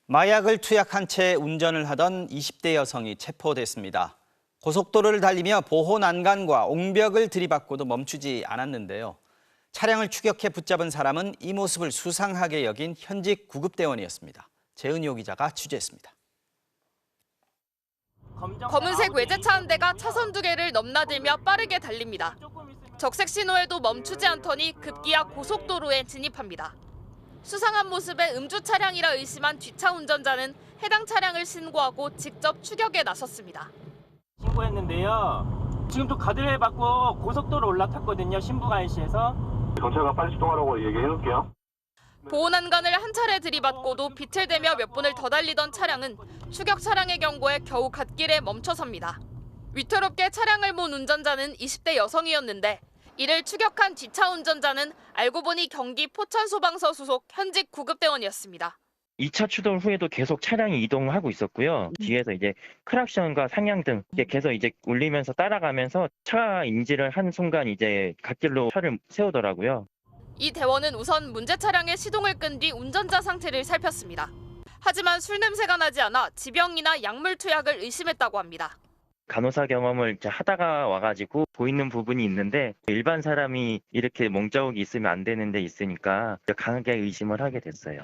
마약을 투약한 채 운전을 하던 20대 여성이 체포됐습니다. 고속도로를 달리며 보호 난간과 옹벽을 들이받고도 멈추지 않았는데요. 차량을 추격해 붙잡은 사람은 이 모습을 수상하게 여긴 현직 구급대원이었습니다. 재은이호 기자가 취재했습니다. 검은색 외제차 한 대가 차선 2개를 넘나들며 빠르게 달립니다. 적색 신호에도 멈추지 않더니 급기야 고속도로에 진입합니다. 수상한 모습의 음주 차량이라 의심한 뒷차 운전자는 해당 차량을 신고하고 직접 추격에 나섰습니다. 신고했는데요. 지금 또 가드레일 받고 고속도로 올라탔거든요. 신부가이시에서. 경찰과 빨리 출동하라고 얘기해놓을게요. 보호난간을 한 차례 들이받고도 비틀대며 몇 분을 더 달리던 차량은 추격 차량의 경고에 겨우 갓길에 멈춰섭니다. 위태롭게 차량을 몬 운전자는 20대 여성이었는데 이를 추격한 뒷차 운전자는 알고 보니 경기 포천소방서 소속 현직 구급대원이었습니다. 2차 추돌 후에도 계속 차량이 이동하고 있었고요. 뒤에서 이제 크락션과 상향등 계속 이제 울리면서 따라가면서 차 인지를 한 순간 이제 갓길로 차를 세우더라고요. 이 대원은 우선 문제 차량의 시동을 끈 뒤 운전자 상태를 살폈습니다. 하지만 술 냄새가 나지 않아 지병이나 약물 투약을 의심했다고 합니다. 간호사 경험을 이제 하다가 와가지고 보이는 부분이 있는데 일반 사람이 이렇게 몽자국이 있으면 안 되는 데 있으니까 강하게 의심을 하게 됐어요.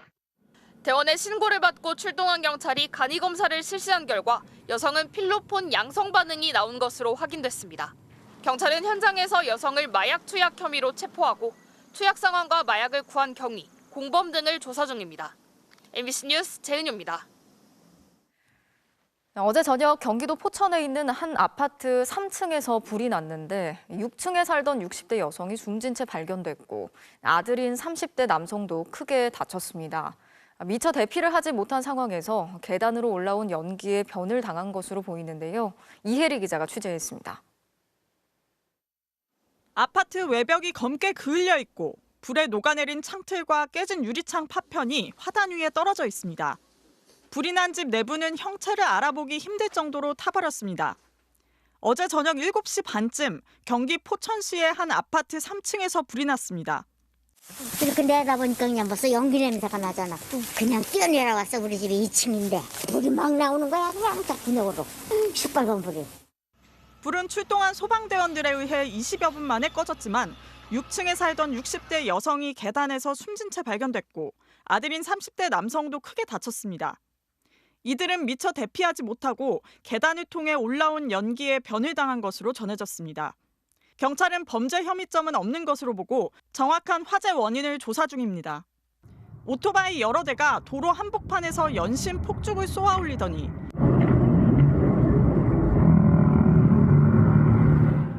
대원의 신고를 받고 출동한 경찰이 간이 검사를 실시한 결과 여성은 필로폰 양성 반응이 나온 것으로 확인됐습니다. 경찰은 현장에서 여성을 마약 투약 혐의로 체포하고 투약 상황과 마약을 구한 경위, 공범 등을 조사 중입니다. MBC 뉴스 재은유입니다. 어제 저녁 경기도 포천에 있는 한 아파트 3층에서 불이 났는데 6층에 살던 60대 여성이 숨진 채 발견됐고 아들인 30대 남성도 크게 다쳤습니다. 미처 대피를 하지 못한 상황에서 계단으로 올라온 연기에 변을 당한 것으로 보이는데요. 이혜리 기자가 취재했습니다. 아파트 외벽이 검게 그을려 있고 불에 녹아내린 창틀과 깨진 유리창 파편이 화단 위에 떨어져 있습니다. 불이 난 집 내부는 형체를 알아보기 힘들 정도로 타버렸습니다. 어제 저녁 7시 반쯤 경기 포천시의 한 아파트 3층에서 불이 났습니다. 이렇게 내다보니까 그냥 벌써 연기 냄새가 나잖아. 그냥 뛰어내려왔어. 우리 집이 2층인데 불이 막 나오는 거야. 그냥 딱 분역으로 시뻘건 불이. 불은 출동한 소방대원들에 의해 20여 분 만에 꺼졌지만 6층에 살던 60대 여성이 계단에서 숨진 채 발견됐고 아들인 30대 남성도 크게 다쳤습니다. 이들은 미처 대피하지 못하고 계단을 통해 올라온 연기에 변을 당한 것으로 전해졌습니다. 경찰은 범죄 혐의점은 없는 것으로 보고 정확한 화재 원인을 조사 중입니다. 오토바이 여러 대가 도로 한복판에서 연신 폭죽을 쏘아 올리더니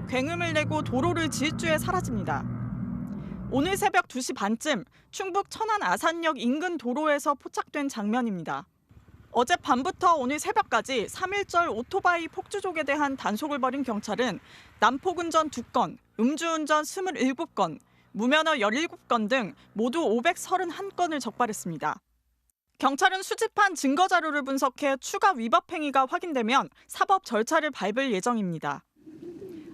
굉음을 내고 도로를 질주해 사라집니다. 오늘 새벽 2시 반쯤 충북 천안 아산역 인근 도로에서 포착된 장면입니다. 어젯밤부터 오늘 새벽까지 3.1절 오토바이 폭주족에 대한 단속을 벌인 경찰은 난폭운전 2건, 음주운전 27건, 무면허 17건 등 모두 531건을 적발했습니다. 경찰은 수집한 증거 자료를 분석해 추가 위법 행위가 확인되면 사법 절차를 밟을 예정입니다.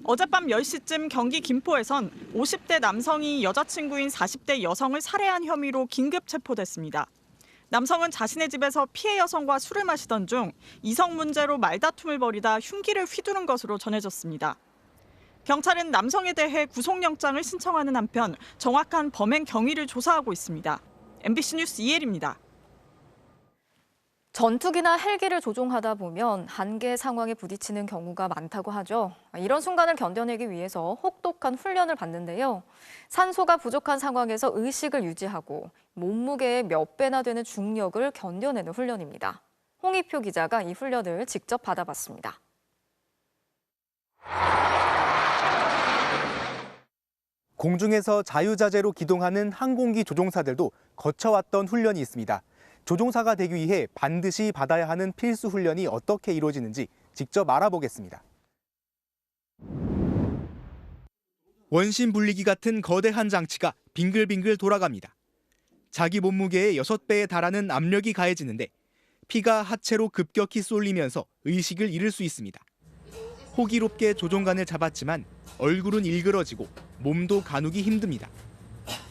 어젯밤 10시쯤 경기 김포에선 50대 남성이 여자친구인 40대 여성을 살해한 혐의로 긴급 체포됐습니다. 남성은 자신의 집에서 피해 여성과 술을 마시던 중 이성 문제로 말다툼을 벌이다 흉기를 휘두른 것으로 전해졌습니다. 경찰은 남성에 대해 구속영장을 신청하는 한편 정확한 범행 경위를 조사하고 있습니다. MBC 뉴스 이혜리입니다. 전투기나 헬기를 조종하다 보면 한계 상황에 부딪히는 경우가 많다고 하죠. 이런 순간을 견뎌내기 위해서 혹독한 훈련을 받는데요. 산소가 부족한 상황에서 의식을 유지하고 몸무게의 몇 배나 되는 중력을 견뎌내는 훈련입니다. 홍희표 기자가 이 훈련을 직접 받아봤습니다. 공중에서 자유자재로 기동하는 항공기 조종사들도 거쳐왔던 훈련이 있습니다. 조종사가 되기 위해 반드시 받아야 하는 필수 훈련이 어떻게 이루어지는지 직접 알아보겠습니다. 원심 분리기 같은 거대한 장치가 빙글빙글 돌아갑니다. 자기 몸무게의 6배에 달하는 압력이 가해지는데 피가 하체로 급격히 쏠리면서 의식을 잃을 수 있습니다. 호기롭게 조종관을 잡았지만 얼굴은 일그러지고 몸도 가누기 힘듭니다.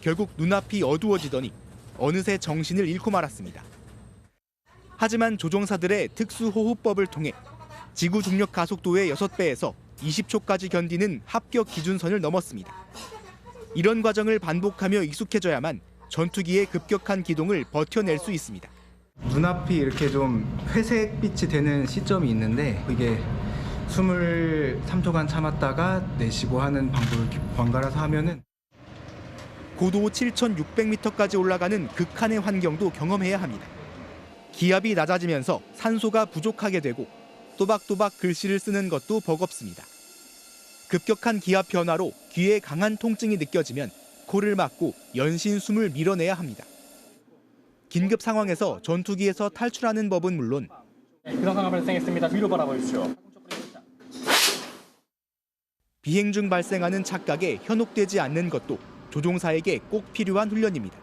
결국 눈앞이 어두워지더니 어느새 정신을 잃고 말았습니다. 하지만 조종사들의 특수호흡법을 통해 지구 중력 가속도의 6배에서 20초까지 견디는 합격 기준선을 넘었습니다. 이런 과정을 반복하며 익숙해져야만 전투기의 급격한 기동을 버텨낼 수 있습니다. 눈앞이 이렇게 좀 회색빛이 되는 시점이 있는데 이게 숨을 3초간 참았다가 내쉬고 하는 방법을 번갈아서 하면은 고도 7,600m까지 올라가는 극한의 환경도 경험해야 합니다. 기압이 낮아지면서 산소가 부족하게 되고 또박또박 글씨를 쓰는 것도 버겁습니다. 급격한 기압 변화로 귀에 강한 통증이 느껴지면 코를 막고 연신 숨을 밀어내야 합니다. 긴급 상황에서 전투기에서 탈출하는 법은 물론 이상 상황 발생했습니다. 위로 바라보십시오. 비행 중 발생하는 착각에 현혹되지 않는 것도 조종사에게 꼭 필요한 훈련입니다.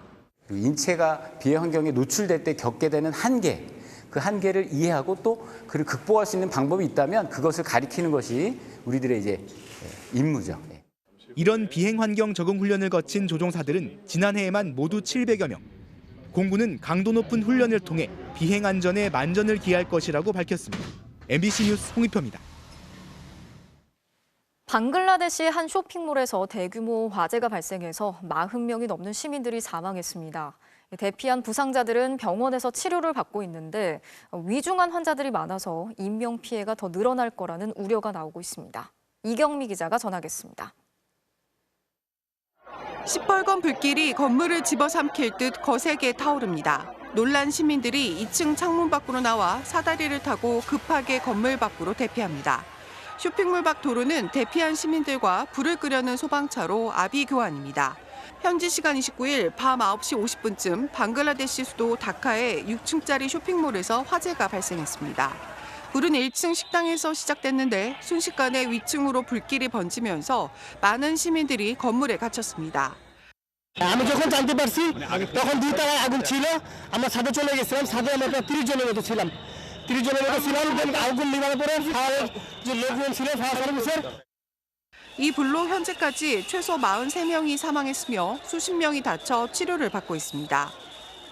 인체가 비행 환경에 노출될 때 겪게 되는 한계, 그 한계를 이해하고 또 그를 극복할 수 있는 방법이 있다면 그것을 가리키는 것이 우리들의 이제 임무죠. 이런 비행 환경 적응 훈련을 거친 조종사들은 지난해에만 모두 700여 명. 공군은 강도 높은 훈련을 통해 비행 안전에 만전을 기할 것이라고 밝혔습니다. MBC 뉴스 홍익표입니다. 방글라데시 한 쇼핑몰에서 대규모 화재가 발생해서 40명이 넘는 시민들이 사망했습니다. 대피한 부상자들은 병원에서 치료를 받고 있는데 위중한 환자들이 많아서 인명피해가 더 늘어날 거라는 우려가 나오고 있습니다. 이경미 기자가 전하겠습니다. 시뻘건 불길이 건물을 집어삼킬 듯 거세게 타오릅니다. 놀란 시민들이 2층 창문 밖으로 나와 사다리를 타고 급하게 건물 밖으로 대피합니다. 쇼핑몰 밖 도로는 대피한 시민들과 불을 끄려는 소방차로 아비교환입니다. 현지 시간 29일 밤 9시 50분쯤 방글라데시 수도 다카의 6층짜리 쇼핑몰에서 화재가 발생했습니다. 불은 1층 식당에서 시작됐는데 순식간에 위층으로 불길이 번지면서 많은 시민들이 건물에 갇혔습니다. আমি যখন জানতে পারছি তখন দুই তলায় আগুন ছিল আমরা ছাদে চলে গেছিলাম ছাদে আমরা 30 জনের মতো ছিলাম 30 জনের মতো ছিলাম আগুন নিভানোর পরে ফায়ার যে লোকজন ছিল ফায়ার সার্ভিসের 이 불로 현재까지 최소 43명이 사망했으며 수십 명이 다쳐 치료를 받고 있습니다.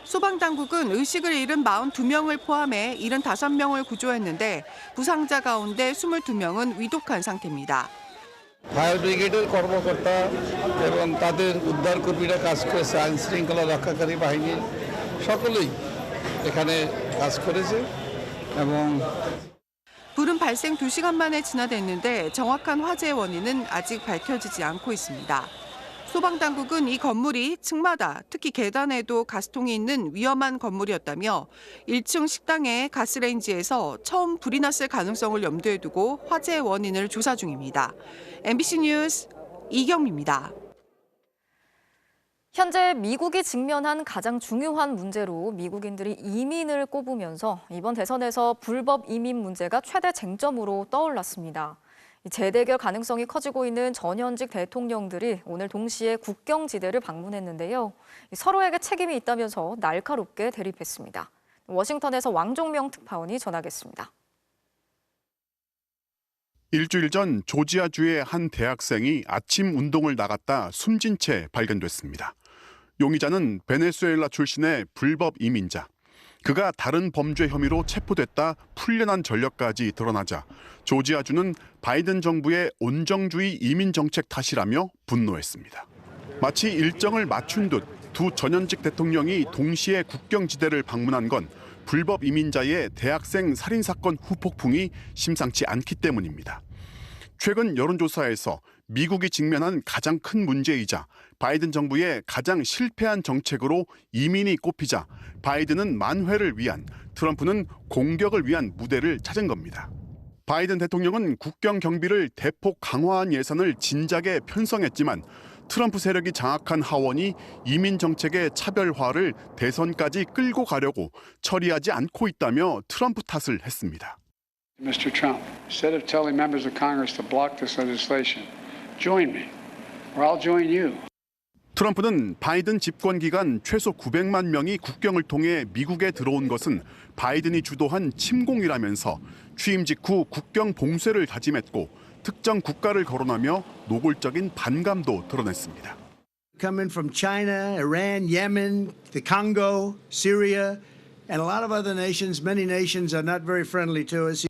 소방당국은 의식을 잃은 42명을 포함해 75명을 구조했는데 부상자 가운데 22명은 위독한 상태입니다. ফায়ার ব্রিগেডের কর্মকর্তা এবং তাদের উদ্ধারকর্মীরা কাজ করেছে, আইন শৃঙ্খলা রক্ষাকারী বাহিনী সকলেই এখানে কাজ করেছে এবং 불은 발생 2시간 만에 진화됐는데 정확한 화재의 원인은 아직 밝혀지지 않고 있습니다. 소방당국은 이 건물이 층마다 특히 계단에도 가스통이 있는 위험한 건물이었다며 1층 식당의 가스레인지에서 처음 불이 났을 가능성을 염두에 두고 화재의 원인을 조사 중입니다. MBC 뉴스 이경미입니다. 현재 미국이 직면한 가장 중요한 문제로 미국인들이 이민을 꼽으면서 이번 대선에서 불법 이민 문제가 최대 쟁점으로 떠올랐습니다. 재대결 가능성이 커지고 있는 전현직 대통령들이 오늘 동시에 국경지대를 방문했는데요. 서로에게 책임이 있다면서 날카롭게 대립했습니다. 워싱턴에서 왕종명 특파원이 전하겠습니다. 일주일 전 조지아주의 한 대학생이 아침 운동을 나갔다 숨진 채 발견됐습니다. 용의자는 베네수엘라 출신의 불법 이민자. 그가 다른 범죄 혐의로 체포됐다 풀려난 전력까지 드러나자 조지아주는 바이든 정부의 온정주의 이민 정책 탓이라며 분노했습니다. 마치 일정을 맞춘 듯 두 전현직 대통령이 동시에 국경지대를 방문한 건 불법 이민자의 대학생 살인 사건 후폭풍이 심상치 않기 때문입니다. 최근 여론조사에서 미국이 직면한 가장 큰 문제이자 바이든 정부의 가장 실패한 정책으로 이민이 꼽히자 바이든은 만회를 위한, 트럼프는 공격을 위한 무대를 찾은 겁니다. 바이든 대통령은 국경 경비를 대폭 강화한 예산을 진작에 편성했지만 트럼프 세력이 장악한 하원이 이민 정책의 차별화를 대선까지 끌고 가려고 처리하지 않고 있다며 트럼프 탓을 했습니다. Mr. Trump, instead of telling members of Congress to block this legislation, join me, or I'll join you. 트럼프는 바이든 집권 기간 최소 900만 명이 국경을 통해 미국에 들어온 것은 바이든이 주도한 침공이라면서 취임 직후 국경 봉쇄를 다짐했고 특정 국가를 거론하며 노골적인 반감도 드러냈습니다. Coming from China, Iran, Yemen, the Congo, Syria, and a lot of other nations, many nations are not very friendly to us.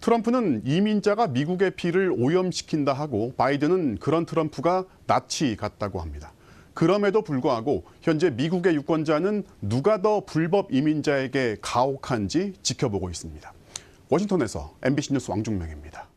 트럼프는 이민자가 미국의 피를 오염시킨다 하고 바이든은 그런 트럼프가 나치 같다고 합니다. 그럼에도 불구하고 현재 미국의 유권자는 누가 더 불법 이민자에게 가혹한지 지켜보고 있습니다. 워싱턴에서 MBC 뉴스 왕중명입니다.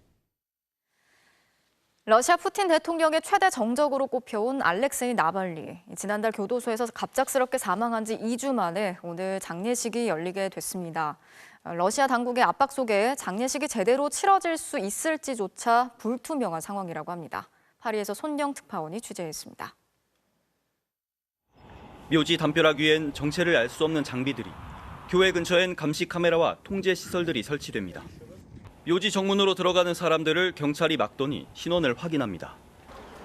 러시아 푸틴 대통령의 최대 정적으로 꼽혀온 알렉세이 나발리. 지난달 교도소에서 갑작스럽게 사망한 지 2주 만에 오늘 장례식이 열리게 됐습니다. 러시아 당국의 압박 속에 장례식이 제대로 치러질 수 있을지조차 불투명한 상황이라고 합니다. 파리에서 손영 특파원이 취재했습니다. 묘지 담벼락 위엔 정체를 알 수 없는 장비들이, 교회 근처엔 감시 카메라와 통제 시설들이 설치됩니다. 묘지 정문으로 들어가는 사람들을 경찰이 막더니 신원을 확인합니다.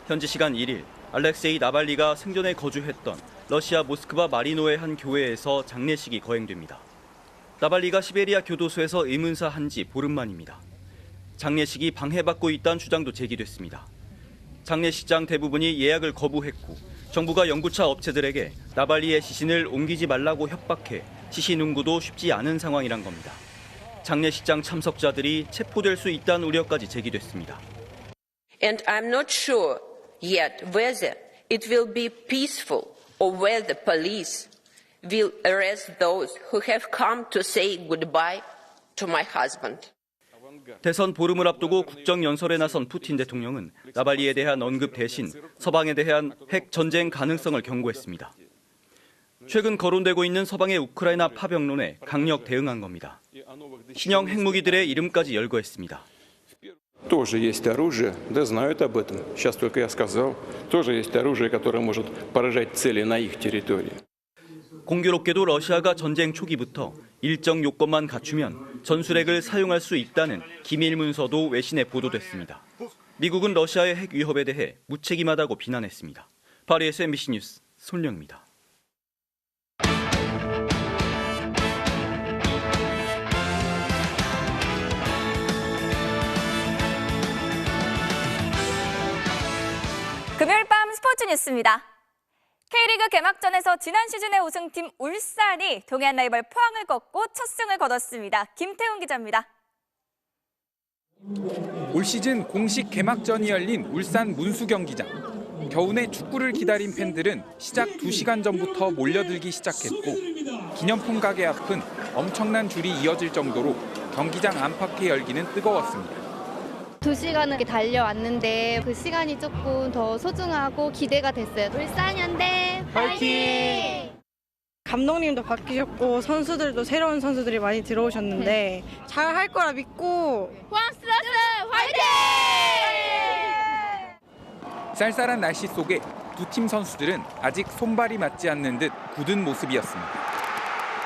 현지 시간 1일 알렉세이 나발리가 생전에 거주했던 러시아 모스크바 마리노의 한 교회에서 장례식이 거행됩니다. 나발리가 시베리아 교도소에서 의문사한 지 보름 만입니다. 장례식이 방해받고 있다는 주장도 제기됐습니다. 장례식장 대부분이 예약을 거부했고 정부가 연구차 업체들에게 나발리의 시신을 옮기지 말라고 협박해 시신 운구도 쉽지 않은 상황이란 겁니다. 장례식장 참석자들이 체포될 수 있다는 우려까지 제기됐습니다. And I'm not sure yet whether it will be peaceful or whether the police will arrest those who have come to say goodbye to my husband. 대선 보름을 앞두고 국정연설에 나선 푸틴 대통령은 나발리에 대한 언급 대신 서방에 대한 핵 전쟁 가능성을 경고했습니다. 최근 거론되고 있는 서방의 우크라이나 파병론에 강력 대응한 겁니다. 신형 핵무기들의 이름까지 열거했습니다. Тоже есть оружие, да знают об этом. Сейчас только я сказал. Тоже есть оружие, которое может поражать цели на их территории. 공교롭게도 러시아가 전쟁 초기부터 일정 요건만 갖추면 전술핵을 사용할 수 있다는 기밀 문서도 외신에 보도됐습니다. 미국은 러시아의 핵 위협에 대해 무책임하다고 비난했습니다. 파리에서 MBC 뉴스 손영입니다. 금요일 밤 스포츠 뉴스입니다. K리그 개막전에서 지난 시즌의 우승팀 울산이 동해안 라이벌 포항을 꺾고 첫 승을 거뒀습니다. 김태훈 기자입니다. 올 시즌 공식 개막전이 열린 울산 문수 경기장. 겨우내 축구를 기다린 팬들은 시작 2시간 전부터 몰려들기 시작했고 기념품 가게 앞은 엄청난 줄이 이어질 정도로 경기장 안팎의 열기는 뜨거웠습니다. 2시간을 달려왔는데 그 시간이 조금 더 소중하고 기대가 됐어요. 울산현대 파이팅! 감독님도 바뀌셨고 선수들도 새로운 선수들이 많이 들어오셨는데 잘 할 거라 믿고 포항스러스 파이팅! 쌀쌀한 날씨 속에 두 팀 선수들은 아직 손발이 맞지 않는 듯 굳은 모습이었습니다.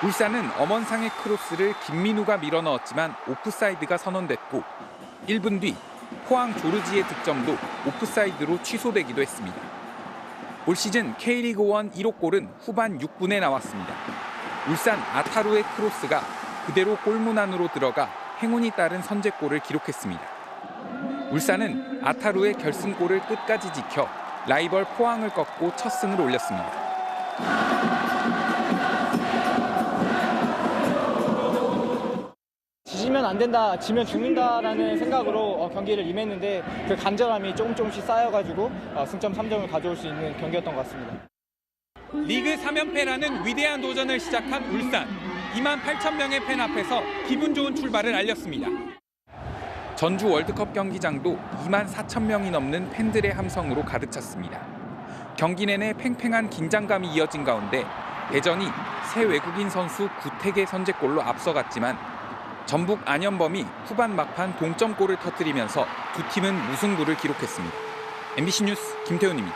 울산은 엄원상의 크로스를 김민우가 밀어넣었지만 오프사이드가 선언됐고 1분 뒤 포항 조르지의 득점도 오프사이드로 취소되기도 했습니다. 올 시즌 K리그1 1호 골은 후반 6분에 나왔습니다. 울산 아타루의 크로스가 그대로 골문 안으로 들어가 행운이 따른 선제골을 기록했습니다. 울산은 아타루의 결승골을 끝까지 지켜 라이벌 포항을 꺾고 첫 승을 올렸습니다. 지면 안 된다, 지면 죽는다라는 생각으로 경기를 임했는데 그 간절함이 조금씩 쌓여가지고 승점 3점을 가져올 수 있는 경기였던 것 같습니다. 리그 3연패라는 위대한 도전을 시작한 울산. 2만 8천 명의 팬 앞에서 기분 좋은 출발을 알렸습니다. 전주 월드컵 경기장도 2만 4천 명이 넘는 팬들의 함성으로 가득 찼습니다. 경기 내내 팽팽한 긴장감이 이어진 가운데 대전이 새 외국인 선수 구택의 선제골로 앞서갔지만 전북 안현범이 후반 막판 동점골을 터뜨리면서 두 팀은 무승부를 기록했습니다. MBC 뉴스 김태훈입니다.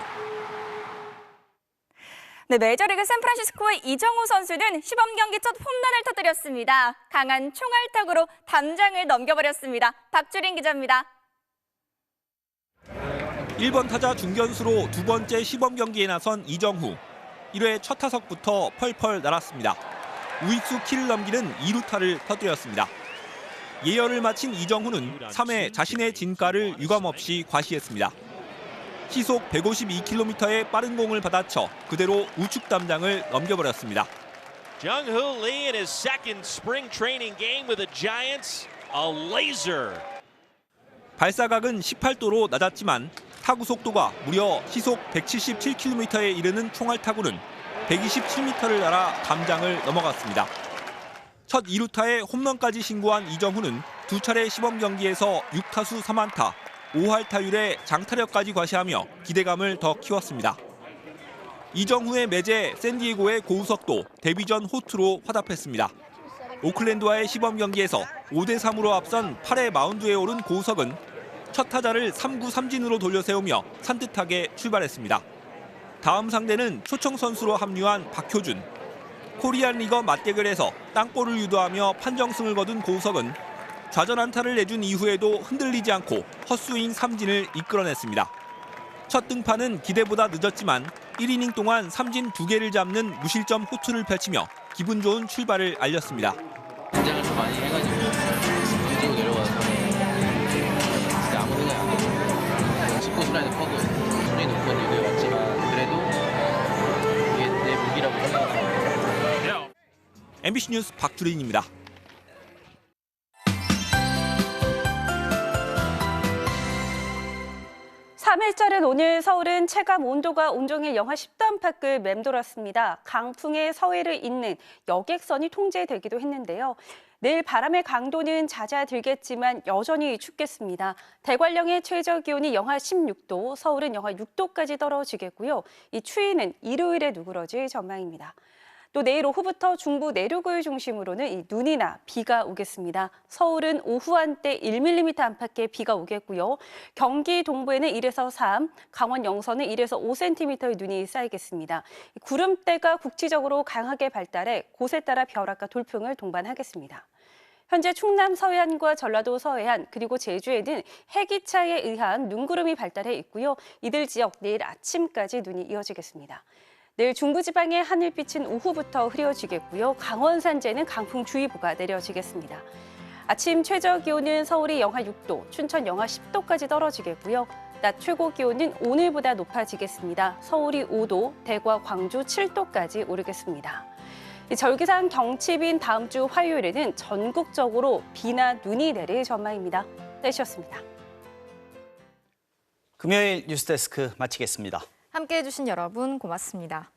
네, 메이저리그 샌프란시스코의 이정우 선수는 시범 경기 첫 홈런을 터뜨렸습니다. 강한 총알타구로 담장을 넘겨버렸습니다. 박주린 기자입니다. 1번 타자 중견수로 두 번째 시범 경기에 나선 이정후. 1회 첫 타석부터 펄펄 날았습니다. 우익수 키를 넘기는 2루타를 터뜨렸습니다. 예열을 마친 이정후는 3회 자신의 진가를 유감없이 과시했습니다. 시속 152km의 빠른 공을 받아쳐 그대로 우측 담장을 넘겨버렸습니다. Jung-Hoo Lee in his second spring training game with the Giants A laser. 발사각은 18도로 낮았지만 타구 속도가 무려 시속 177km에 이르는 총알 타구는 127m를 날아 담장을 넘어갔습니다. 첫 2루타에 홈런까지 신고한 이정후는 두 차례 시범 경기에서 6타수 3안타, 5할 타율에 장타력까지 과시하며 기대감을 더 키웠습니다. 이정후의 매제 샌디에고의 고우석도 데뷔전 호투로 화답했습니다. 오클랜드와의 시범 경기에서 5대3으로 앞선 8회 마운드에 오른 고우석은 첫 타자를 3구 3진으로 돌려세우며 산뜻하게 출발했습니다. 다음 상대는 초청 선수로 합류한 박효준. 코리안 리거 맞대결에서 땅볼을 유도하며 판정승을 거둔 고우석은 좌전 안타를 내준 이후에도 흔들리지 않고 헛스윙 3진을 이끌어냈습니다. 첫 등판은 기대보다 늦었지만 1이닝 동안 3진 2개를 잡는 무실점 호투를 펼치며 기분 좋은 출발을 알렸습니다. 긴장을 좀 많이 해가지고 던지고 내려가서 진짜 아무 생각이 안 들고 19 슬라이드 커도 순위 높은 이유에 왔지만 그래도 이게 내 무기라고 생각합니다. MBC 뉴스 박주린입니다. 3일절인 오늘 서울은 체감 온도가 온종일 영하 10도 안팎을 맴돌았습니다. 강풍의 서해를 잇는 여객선이 통제되기도 했는데요. 내일 바람의 강도는 잦아들겠지만 여전히 춥겠습니다. 대관령의 최저 기온이 영하 16도, 서울은 영하 6도까지 떨어지겠고요. 이 추위는 일요일에 누그러질 전망입니다. 또 내일 오후부터 중부 내륙을 중심으로는 이 눈이나 비가 오겠습니다. 서울은 오후 한때 1mm 안팎의 비가 오겠고요. 경기 동부에는 1에서 3, 강원 영서는 1에서 5cm의 눈이 쌓이겠습니다. 구름대가 국지적으로 강하게 발달해 곳에 따라 벼락과 돌풍을 동반하겠습니다. 현재 충남 서해안과 전라도 서해안 그리고 제주에는 해기차에 의한 눈구름이 발달해 있고요. 이들 지역 내일 아침까지 눈이 이어지겠습니다. 내일 중부지방의 하늘빛은 오후부터 흐려지겠고요. 강원 산지에는 강풍주의보가 내려지겠습니다. 아침 최저 기온은 서울이 영하 6도, 춘천 영하 10도까지 떨어지겠고요. 낮 최고 기온은 오늘보다 높아지겠습니다. 서울이 5도, 대구와 광주 7도까지 오르겠습니다. 절기상 경칩인 다음 주 화요일에는 전국적으로 비나 눈이 내릴 전망입니다. 날씨였습니다. 금요일 뉴스데스크 마치겠습니다. 함께해 주신 여러분 고맙습니다.